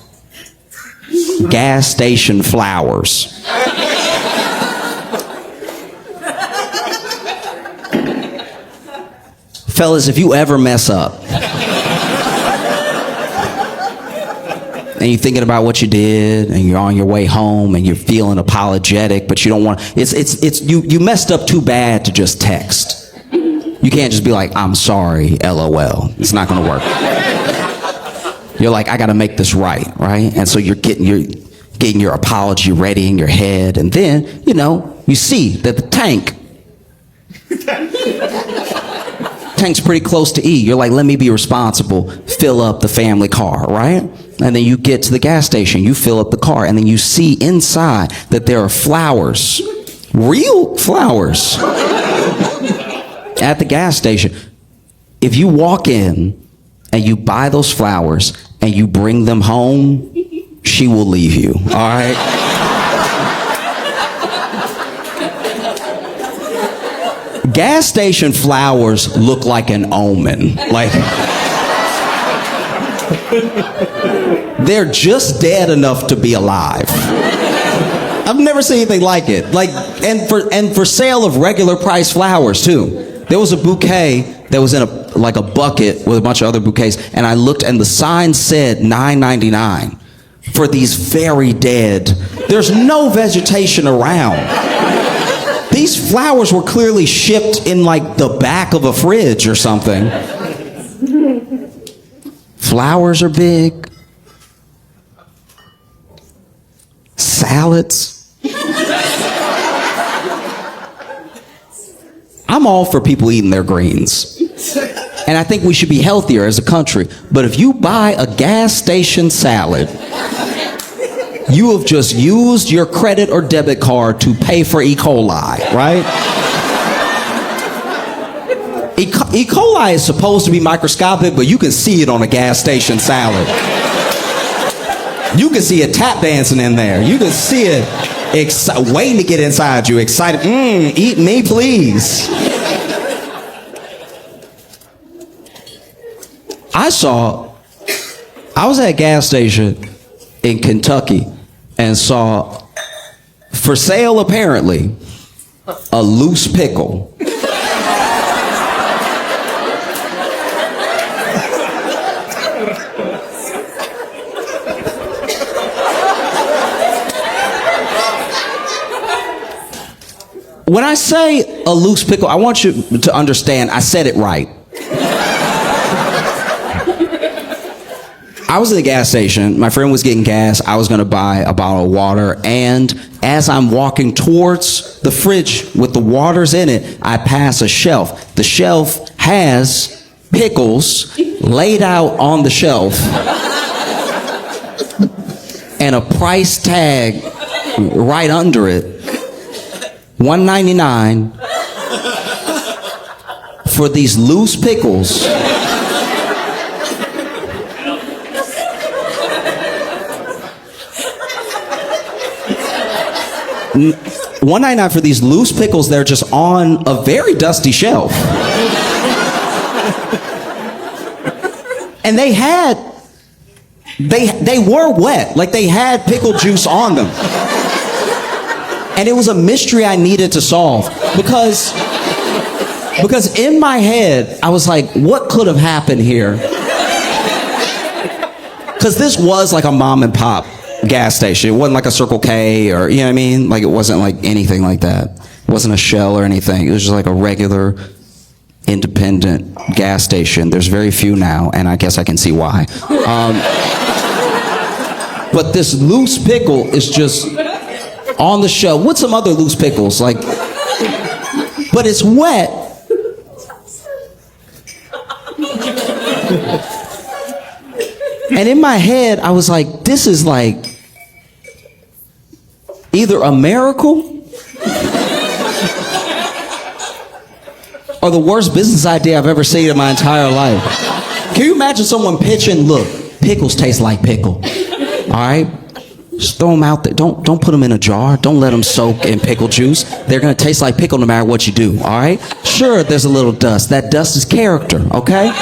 gas station flowers. Fellas, if you ever mess up and you're thinking about what you did and you're on your way home and you're feeling apologetic, but you don't want, you messed up too bad to just text. You can't just be like, I'm sorry, LOL. It's not gonna work. You're like, I gotta make this right? And so you're getting your apology ready in your head, and then, you know, you see that the tank's pretty close to E. You're like, let me be responsible, fill up the family car, right? And then you get to the gas station, you fill up the car, and then you see inside that there are flowers, real flowers, at the gas station. If you walk in and you buy those flowers and you bring them home, she will leave you, all right? Gas station flowers look like an omen. Like, they're just dead enough to be alive. I've never seen anything like it. Like, and for sale of regular price flowers too. There was a bouquet that was in a bucket with a bunch of other bouquets, and I looked and the sign said $9.99 for these very dead. There's no vegetation around. These flowers were clearly shipped in like the back of a fridge or something. Flowers are big. Salads. I'm all for people eating their greens. And I think we should be healthier as a country. But if you buy a gas station salad, you have just used your credit or debit card to pay for E. coli, right? E. coli is supposed to be microscopic, but you can see it on a gas station salad. You can see it tap dancing in there. You can see it waiting to get inside you, excited. Eat me, please. I was at a gas station in Kentucky and saw, for sale apparently, a loose pickle. When I say a loose pickle, I want you to understand I said it right. I was at the gas station. My friend was getting gas. I was going to buy a bottle of water. And as I'm walking towards the fridge with the waters in it, I pass a shelf. The shelf has pickles laid out on the shelf. and a price tag right under it. $1.99 for these loose pickles. $1.99 for these loose pickles. They're just on a very dusty shelf. And they were wet. Like, they had pickle juice on them. And it was a mystery I needed to solve. Because in my head, I was like, what could have happened here? Because this was like a mom and pop gas station. It wasn't like a Circle K or, you know what I mean? Like, it wasn't like anything like that. It wasn't a Shell or anything. It was just like a regular independent gas station. There's very few now, and I guess I can see why. But this loose pickle is just on the shelf with some other loose pickles, like, but it's wet. And in my head, I was like, this is like either a miracle or the worst business idea I've ever seen in my entire life. Can you imagine someone pitching, look, pickles taste like pickle, all right? Just throw them out there. Don't put them in a jar. Don't let them soak in pickle juice. They're going to taste like pickle no matter what you do, all right? Sure, there's a little dust. That dust is character, okay?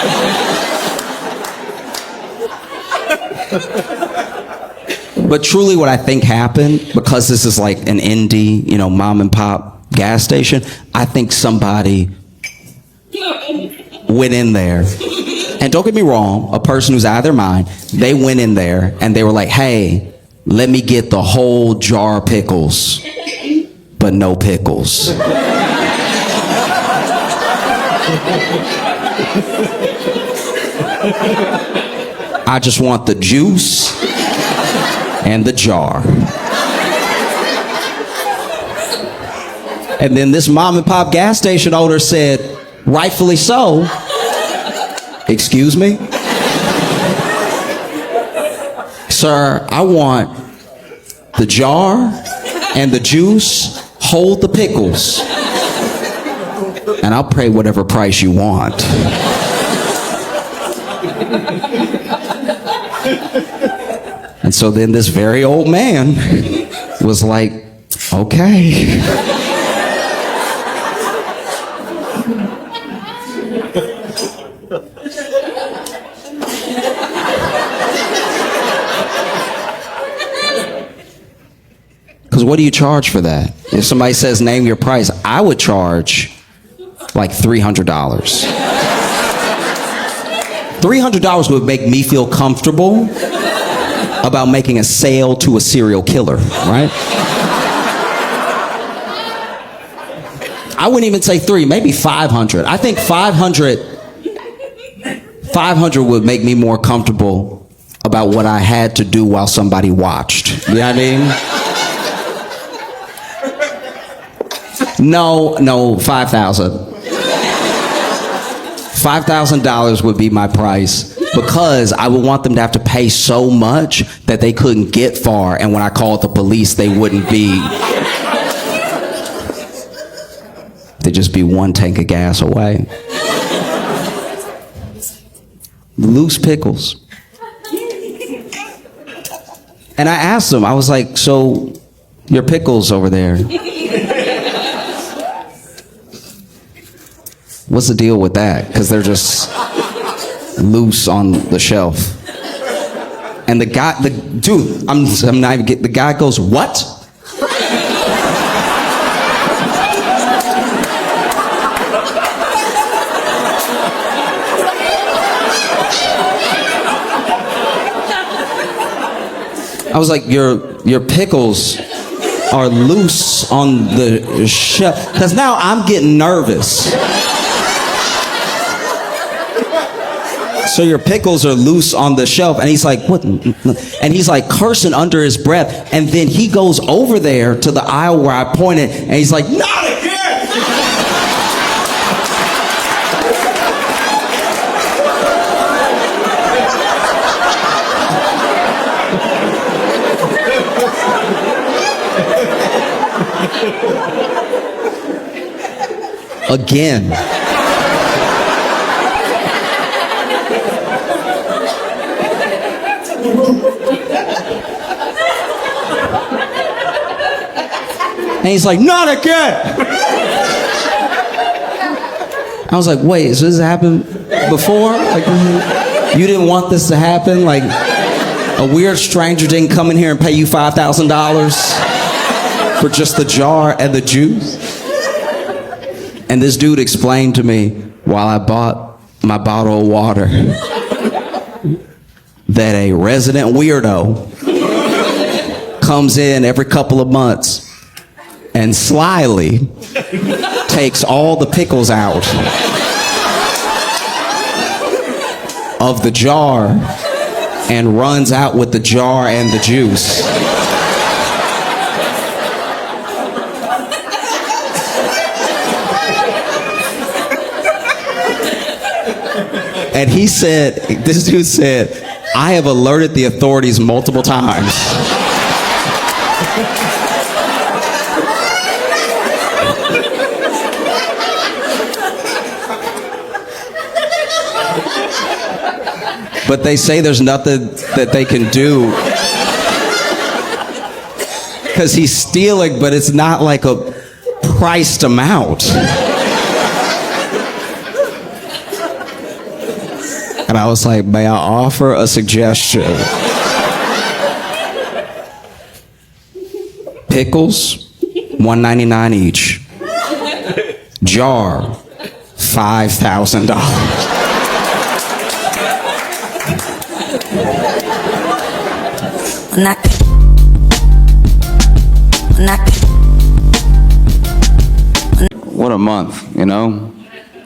But truly what I think happened, because this is like an indie, you know, mom and pop gas station, I think somebody went in there. And don't get me wrong, a person who's out of their mind, they went in there and they were like, hey, let me get the whole jar of pickles, but no pickles. I just want the juice and the jar. And then this mom and pop gas station owner said, rightfully so, excuse me? Sir, I want the jar and the juice, hold the pickles, and I'll pay whatever price you want. And so then this very old man was like, okay. Because what do you charge for that? If somebody says, name your price, I would charge like $300. $300 would make me feel comfortable about making a sale to a serial killer, right? I wouldn't even say three, maybe 500. I think 500 would make me more comfortable about what I had to do while somebody watched. You know what I mean? No, 5,000. $5,000 would be my price, because I would want them to have to pay so much that they couldn't get far, and when I called the police, they'd just be one tank of gas away. Loose pickles. And I asked them, I was like, so your pickles over there, what's the deal with that? Because they're just loose on the shelf. And the guy goes, what? I was like, your pickles are loose on the shelf. Because now I'm getting nervous. So your pickles are loose on the shelf. And he's like, what? And he's like cursing under his breath. And then he goes over there to the aisle where I pointed. And he's like, not again! again. And he's like, not again. I was like, wait, so this happened before? Like, you didn't want this to happen? Like, a weird stranger didn't come in here and pay you $5,000 for just the jar and the juice? And this dude explained to me while I bought my bottle of water that a resident weirdo comes in every couple of months and slyly takes all the pickles out of the jar and runs out with the jar and the juice. And he said, this dude said, I have alerted the authorities multiple times. But they say there's nothing that they can do because he's stealing, but it's not like a priced amount. And I was like, may I offer a suggestion? Pickles, $1.99 each. Jar, $5,000. What a month, you know?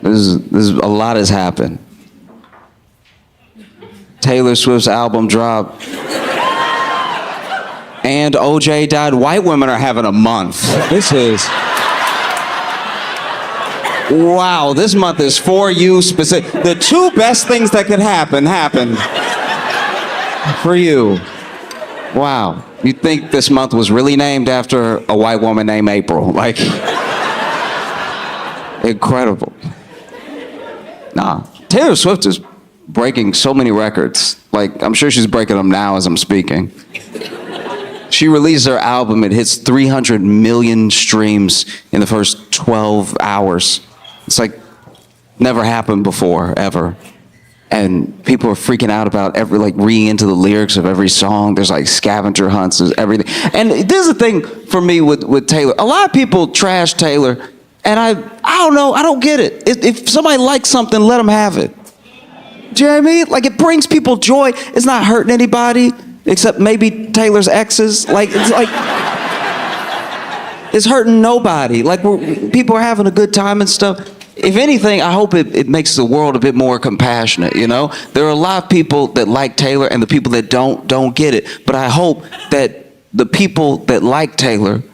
This is a lot has happened. Taylor Swift's album dropped. And OJ died. White women are having a month. This is... Wow, this month is for you specific. The two best things that could happen happened for you. Wow. You'd think this month was really named after a white woman named April. Like, incredible. Nah, Taylor Swift is breaking so many records. Like, I'm sure she's breaking them now as I'm speaking. She released her album, it hits 300 million streams in the first 12 hours. It's like, never happened before, ever. And people are freaking out about reading into the lyrics of every song. There's like scavenger hunts, there's everything. And this is the thing for me with Taylor. A lot of people trash Taylor, and I don't know, I don't get it. If somebody likes something, let them have it. Do you know what I mean? Like, it brings people joy. It's not hurting anybody, except maybe Taylor's exes. It's hurting nobody. Like, people are having a good time and stuff. If anything, I hope it makes the world a bit more compassionate, you know? There are a lot of people that like Taylor, and the people that don't get it. But I hope that the people that like Taylor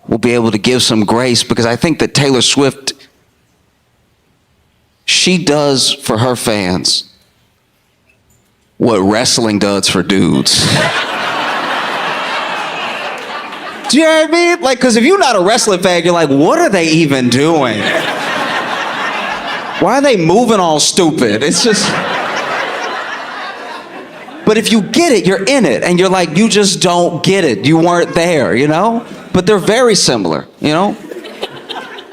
will be able to give some grace, because I think that Taylor Swift, she does for her fans what wrestling does for dudes. Do you know what I mean? Like, because if you're not a wrestling fan, you're like, what are they even doing? Why are they moving all stupid? It's just... But if you get it, you're in it. And you're like, you just don't get it. You weren't there, you know? But they're very similar, you know?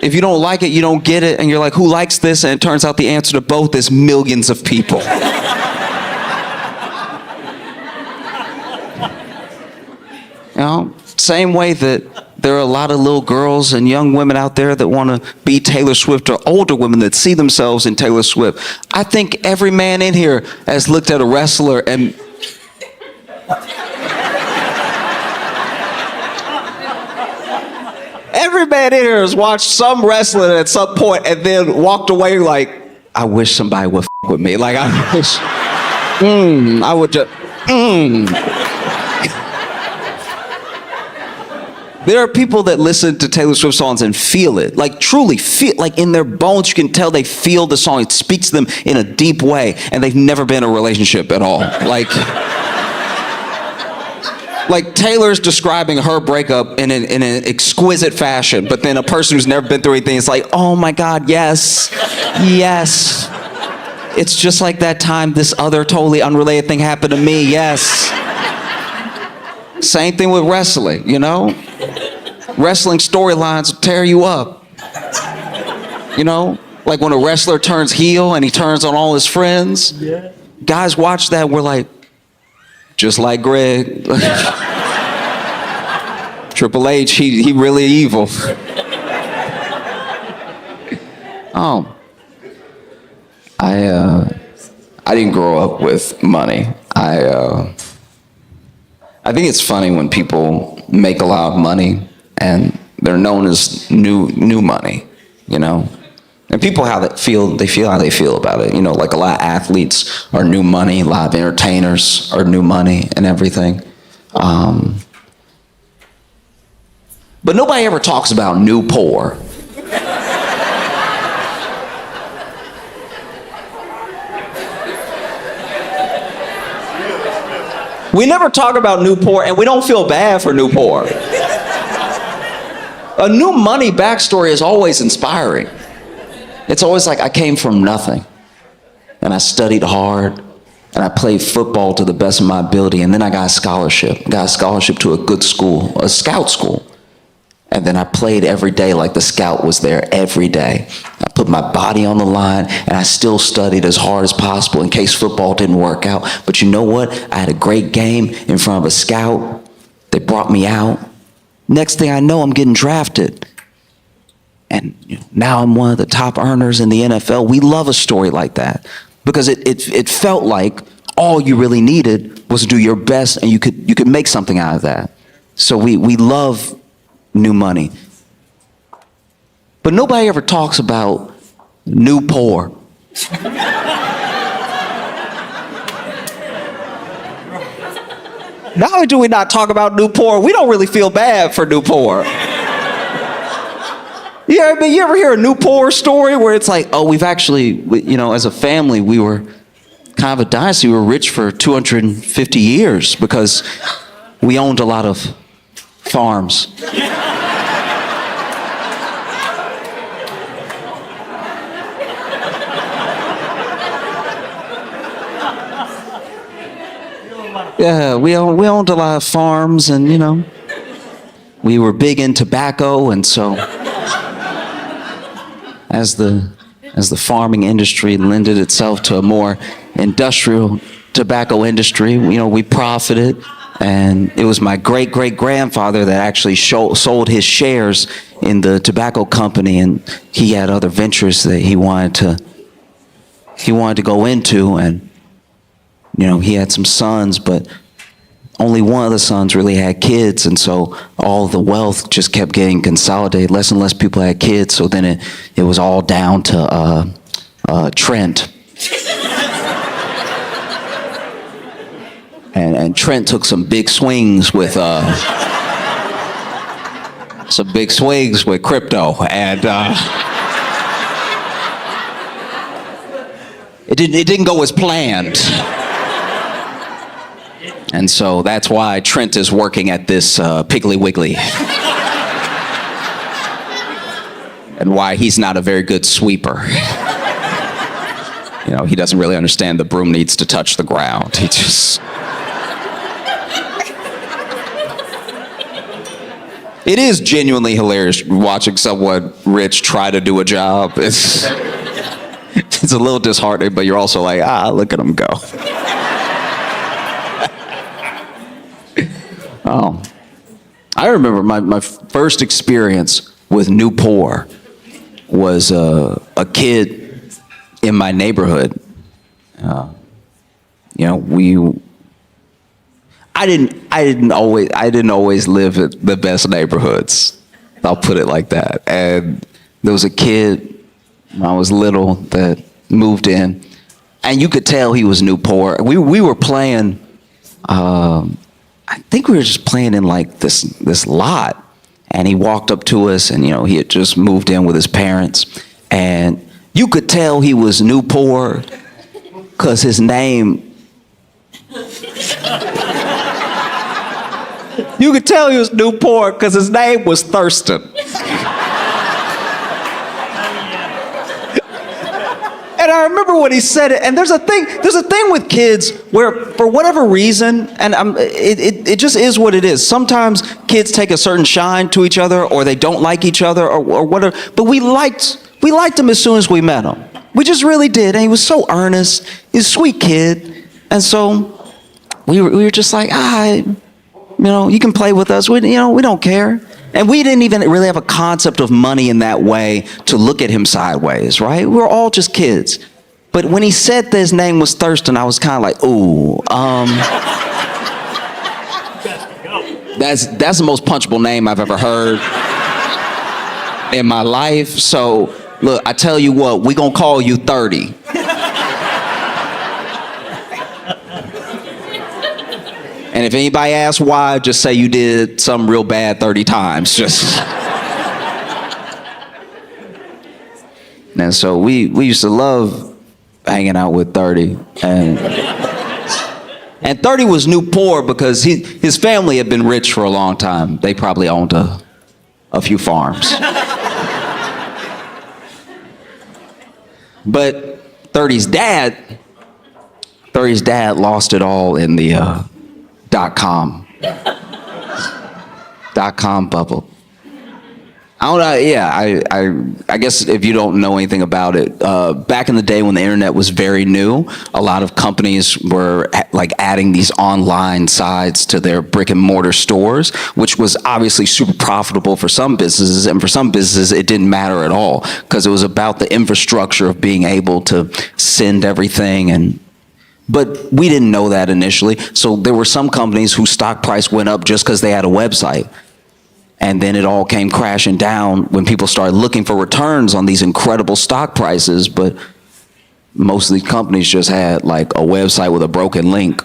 If you don't like it, you don't get it. And you're like, who likes this? And it turns out the answer to both is millions of people. You know? Same way that there are a lot of little girls and young women out there that want to be Taylor Swift, or older women that see themselves in Taylor Swift. I think every man in here has looked at a wrestler and... Every man in here has watched some wrestling at some point and then walked away like, I wish somebody would f with me. Like, I wish... I would just... There are people that listen to Taylor Swift songs and feel it, like truly feel, like in their bones, you can tell they feel the song. It speaks to them in a deep way, and they've never been in a relationship at all. Like, Like Taylor's describing her breakup in an exquisite fashion, but then a person who's never been through anything is like, oh my God, yes, yes. It's just like that time this other totally unrelated thing happened to me, yes. Same thing with wrestling, you know? Wrestling storylines will tear you up. You know? Like when a wrestler turns heel and he turns on all his friends. Yeah. Guys watch that, we're like, just like Greg. Triple H, he really evil. Oh. I didn't grow up with money. I think it's funny when people make a lot of money and they're known as new money, you know? And people they feel how they feel about it. You know, like a lot of athletes are new money, a lot of entertainers are new money and everything. But nobody ever talks about new poor. We never talk about new poor, and we don't feel bad for new poor. A new money backstory is always inspiring. It's always like, I came from nothing, and I studied hard, and I played football to the best of my ability, and then I got a scholarship to a good school, a scout school. And then I played every day like the scout was there every day. I put my body on the line, and I still studied as hard as possible in case football didn't work out. But you know what? I had a great game in front of a scout. They brought me out. Next thing I know, I'm getting drafted. And now I'm one of the top earners in the NFL. We love a story like that because it felt like all you really needed was to do your best, and you could make something out of that. So we love new money. But nobody ever talks about new poor. Not only do we not talk about new poor, we don't really feel bad for new poor. Yeah, I mean, you ever hear a new poor story where it's like, oh, we've actually, you know, as a family, we were kind of a dynasty. We were rich for 250 years because we owned a lot of farms. Yeah, we owned a lot of farms, and you know, we were big in tobacco, and so as the farming industry lended itself to a more industrial tobacco industry, you know, we profited, and it was my great-great-grandfather that actually sold his shares in the tobacco company, and he had other ventures that he wanted to go into, and you know, he had some sons, but only one of the sons really had kids, and so all the wealth just kept getting consolidated. Less and less people had kids, so then it was all down to Trent. And Trent took some big swings with crypto, and it didn't go as planned. And so that's why Trent is working at this Piggly Wiggly. And why he's not a very good sweeper. You know, he doesn't really understand the broom needs to touch the ground. He just... It is genuinely hilarious watching someone rich try to do a job. It's a little disheartening, but you're also like, look at him go. Oh, I remember my first experience with new poor was a kid in my neighborhood. You know, I didn't always live at the best neighborhoods. I'll put it like that. And there was a kid when I was little that moved in, and you could tell he was new poor. We were playing. I think we were just playing in like this lot, and he walked up to us, and you know, he had just moved in with his parents, and you could tell he was new poor because his name You could tell he was Newport because his name was Thurston. And I remember when he said it, and there's a thing with kids where, for whatever reason, and it just is what it is. Sometimes kids take a certain shine to each other, or they don't like each other, or whatever. But we liked him as soon as we met him. We just really did, and he was so earnest. He's a sweet kid, and so we were just like, you can play with us. We don't care. And we didn't even really have a concept of money in that way to look at him sideways, right? We were all just kids. But when he said that his name was Thurston, I was kind of like, ooh. That's the most punchable name I've ever heard in my life. So, look, I tell you what, we gonna call you 30. And if anybody asks why, just say you did something real bad 30 times. And so we used to love hanging out with 30. And 30 was Newport because his family had been rich for a long time. They probably owned a few farms. But 30's dad lost it all in the .com bubble. I don't know. Yeah, I guess if you don't know anything about it, back in the day when the internet was very new, a lot of companies were like adding these online sides to their brick and mortar stores, which was obviously super profitable for some businesses, and for some businesses it didn't matter at all because it was about the infrastructure of being able to send everything. But we didn't know that initially. So there were some companies whose stock price went up just because they had a website. And then it all came crashing down when people started looking for returns on these incredible stock prices. But most of these companies just had like a website with a broken link.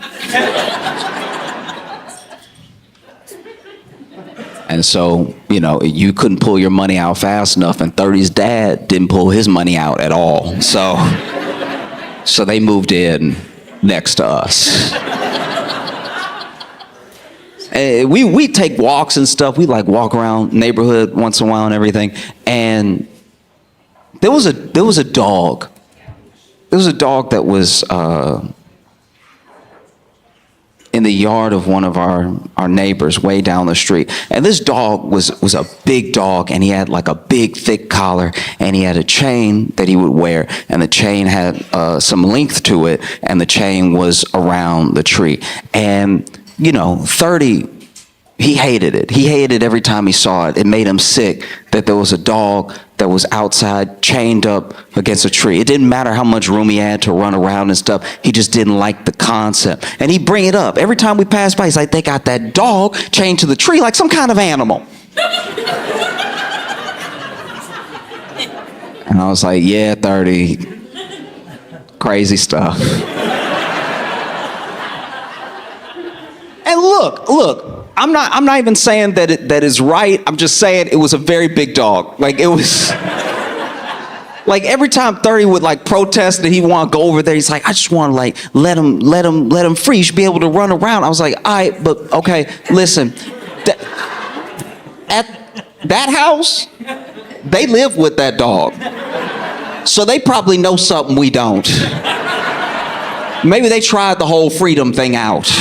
And so, you couldn't pull your money out fast enough. And 30's dad didn't pull his money out at all. So they moved in next to us. We take walks and stuff. We like walk around neighborhood once in a while and everything. And there was a dog. There was a dog that was in the yard of one of our neighbors way down the street. And this dog was a big dog, and he had like a big thick collar, and he had a chain that he would wear, and the chain had some length to it, and the chain was around the tree. And 30, he hated it. He hated every time he saw it. It made him sick that there was a dog that was outside chained up against a tree. It didn't matter how much room he had to run around and stuff. He just didn't like the concept. And he'd bring it up. Every time we passed by, he's like, they got that dog chained to the tree like some kind of animal. And I was like, yeah, 30. Crazy stuff. And look, I'm not even saying that is right. I'm just saying it was a very big dog. Like it was like every time 30 would like protest that he want to go over there, he's like, I just want to like let him free. You should be able to run around. I was like, all right, but okay, listen. At that house, they live with that dog. So they probably know something we don't. Maybe they tried the whole freedom thing out.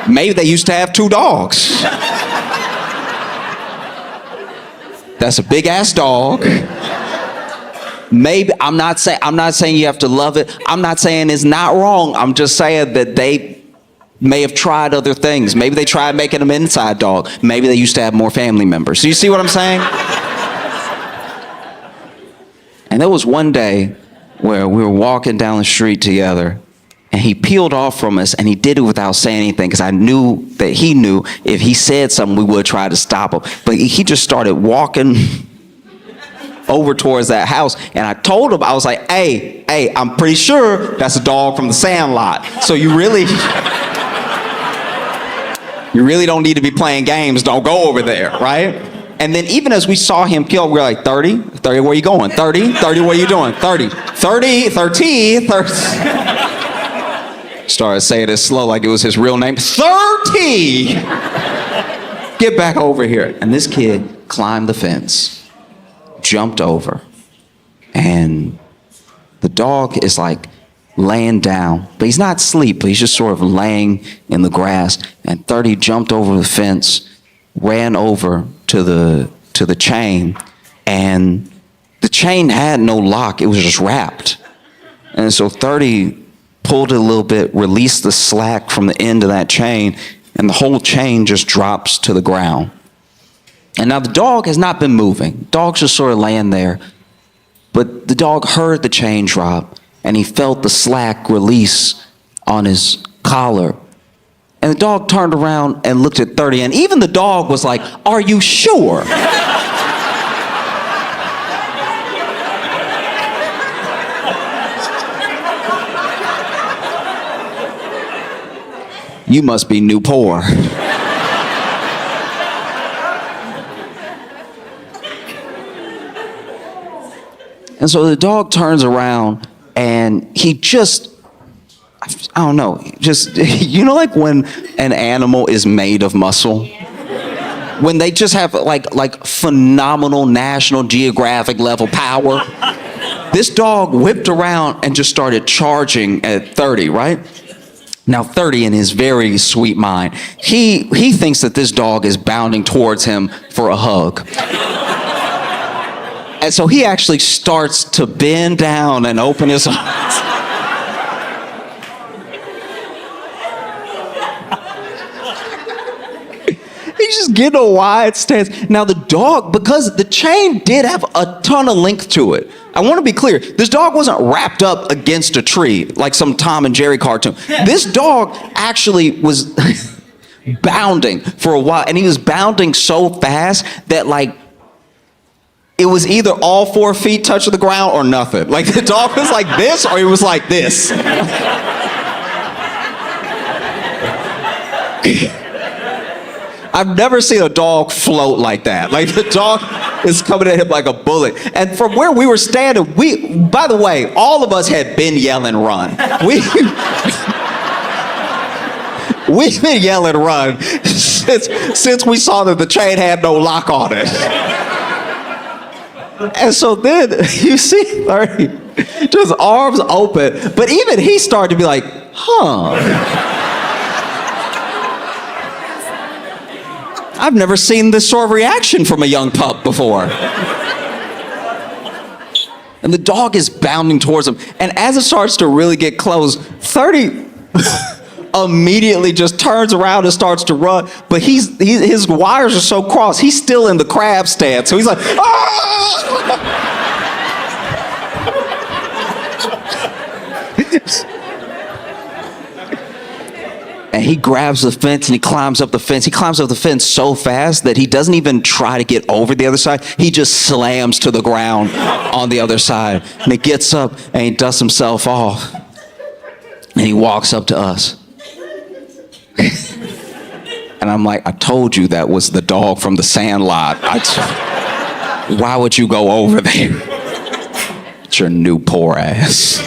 Maybe they used to have 2 dogs. That's a big ass dog. Maybe I'm not saying you have to love it. I'm not saying it's not wrong. I'm just saying that they may have tried other things. Maybe they tried making them inside dog. Maybe they used to have more family members. So you see what I'm saying? And there was one day where we were walking down the street together, and he peeled off from us, and he did it without saying anything, because I knew that he knew if he said something, we would try to stop him. But he just started walking over towards that house, and I told him, I was like, hey, I'm pretty sure that's a dog from the Sandlot. So you really don't need to be playing games. Don't go over there, right? And then even as we saw him peel, we were like, 30, where you going? 30, what are you doing? 30. Started saying it slow like it was his real name. 30! Get back over here. And this kid climbed the fence, jumped over, and the dog is like laying down, but he's not asleep, but he's just sort of laying in the grass. And 30 jumped over the fence, ran over to the chain, and the chain had no lock. It was just wrapped. And so 30 pulled it a little bit, released the slack from the end of that chain, and the whole chain just drops to the ground. And now the dog has not been moving. Dog's just sort of laying there. But the dog heard the chain drop, and he felt the slack release on his collar. And the dog turned around and looked at 30, and even the dog was like, "Are you sure?" You must be new poor. And so the dog turns around and he just, I don't know, just, you know, like when an animal is made of muscle? When they just have like phenomenal National Geographic level power. This dog whipped around and just started charging at 30, right? Now 30, in his very sweet mind, he thinks that this dog is bounding towards him for a hug. And so he actually starts to bend down and open his arms. He's just getting a wide stance. Now the dog, because the chain did have a ton of length to it. I want to be clear, this dog wasn't wrapped up against a tree like some Tom and Jerry cartoon. This dog actually was bounding for a while, and he was bounding so fast that like it was either all 4 feet touching the ground or nothing. Like the dog was like this or he was like this. I've never seen a dog float like that. Like the dog is coming at him like a bullet. And from where we were standing, by the way, all of us had been yelling run. We've been yelling run since we saw that the chain had no lock on it. And so then you see 30, just arms open, but even he started to be like, huh. I've never seen this sort of reaction from a young pup before. And the dog is bounding towards him. And as it starts to really get close, 30 immediately just turns around and starts to run. But his wires are so crossed, he's still in the crab stance. So he's like, ah! And he grabs the fence and he climbs up the fence. He climbs up the fence so fast that he doesn't even try to get over the other side. He just slams to the ground on the other side. And he gets up and he dusts himself off. And he walks up to us. And I'm like, I told you that was the dog from the Sandlot. Why would you go over there? It's your new poor ass.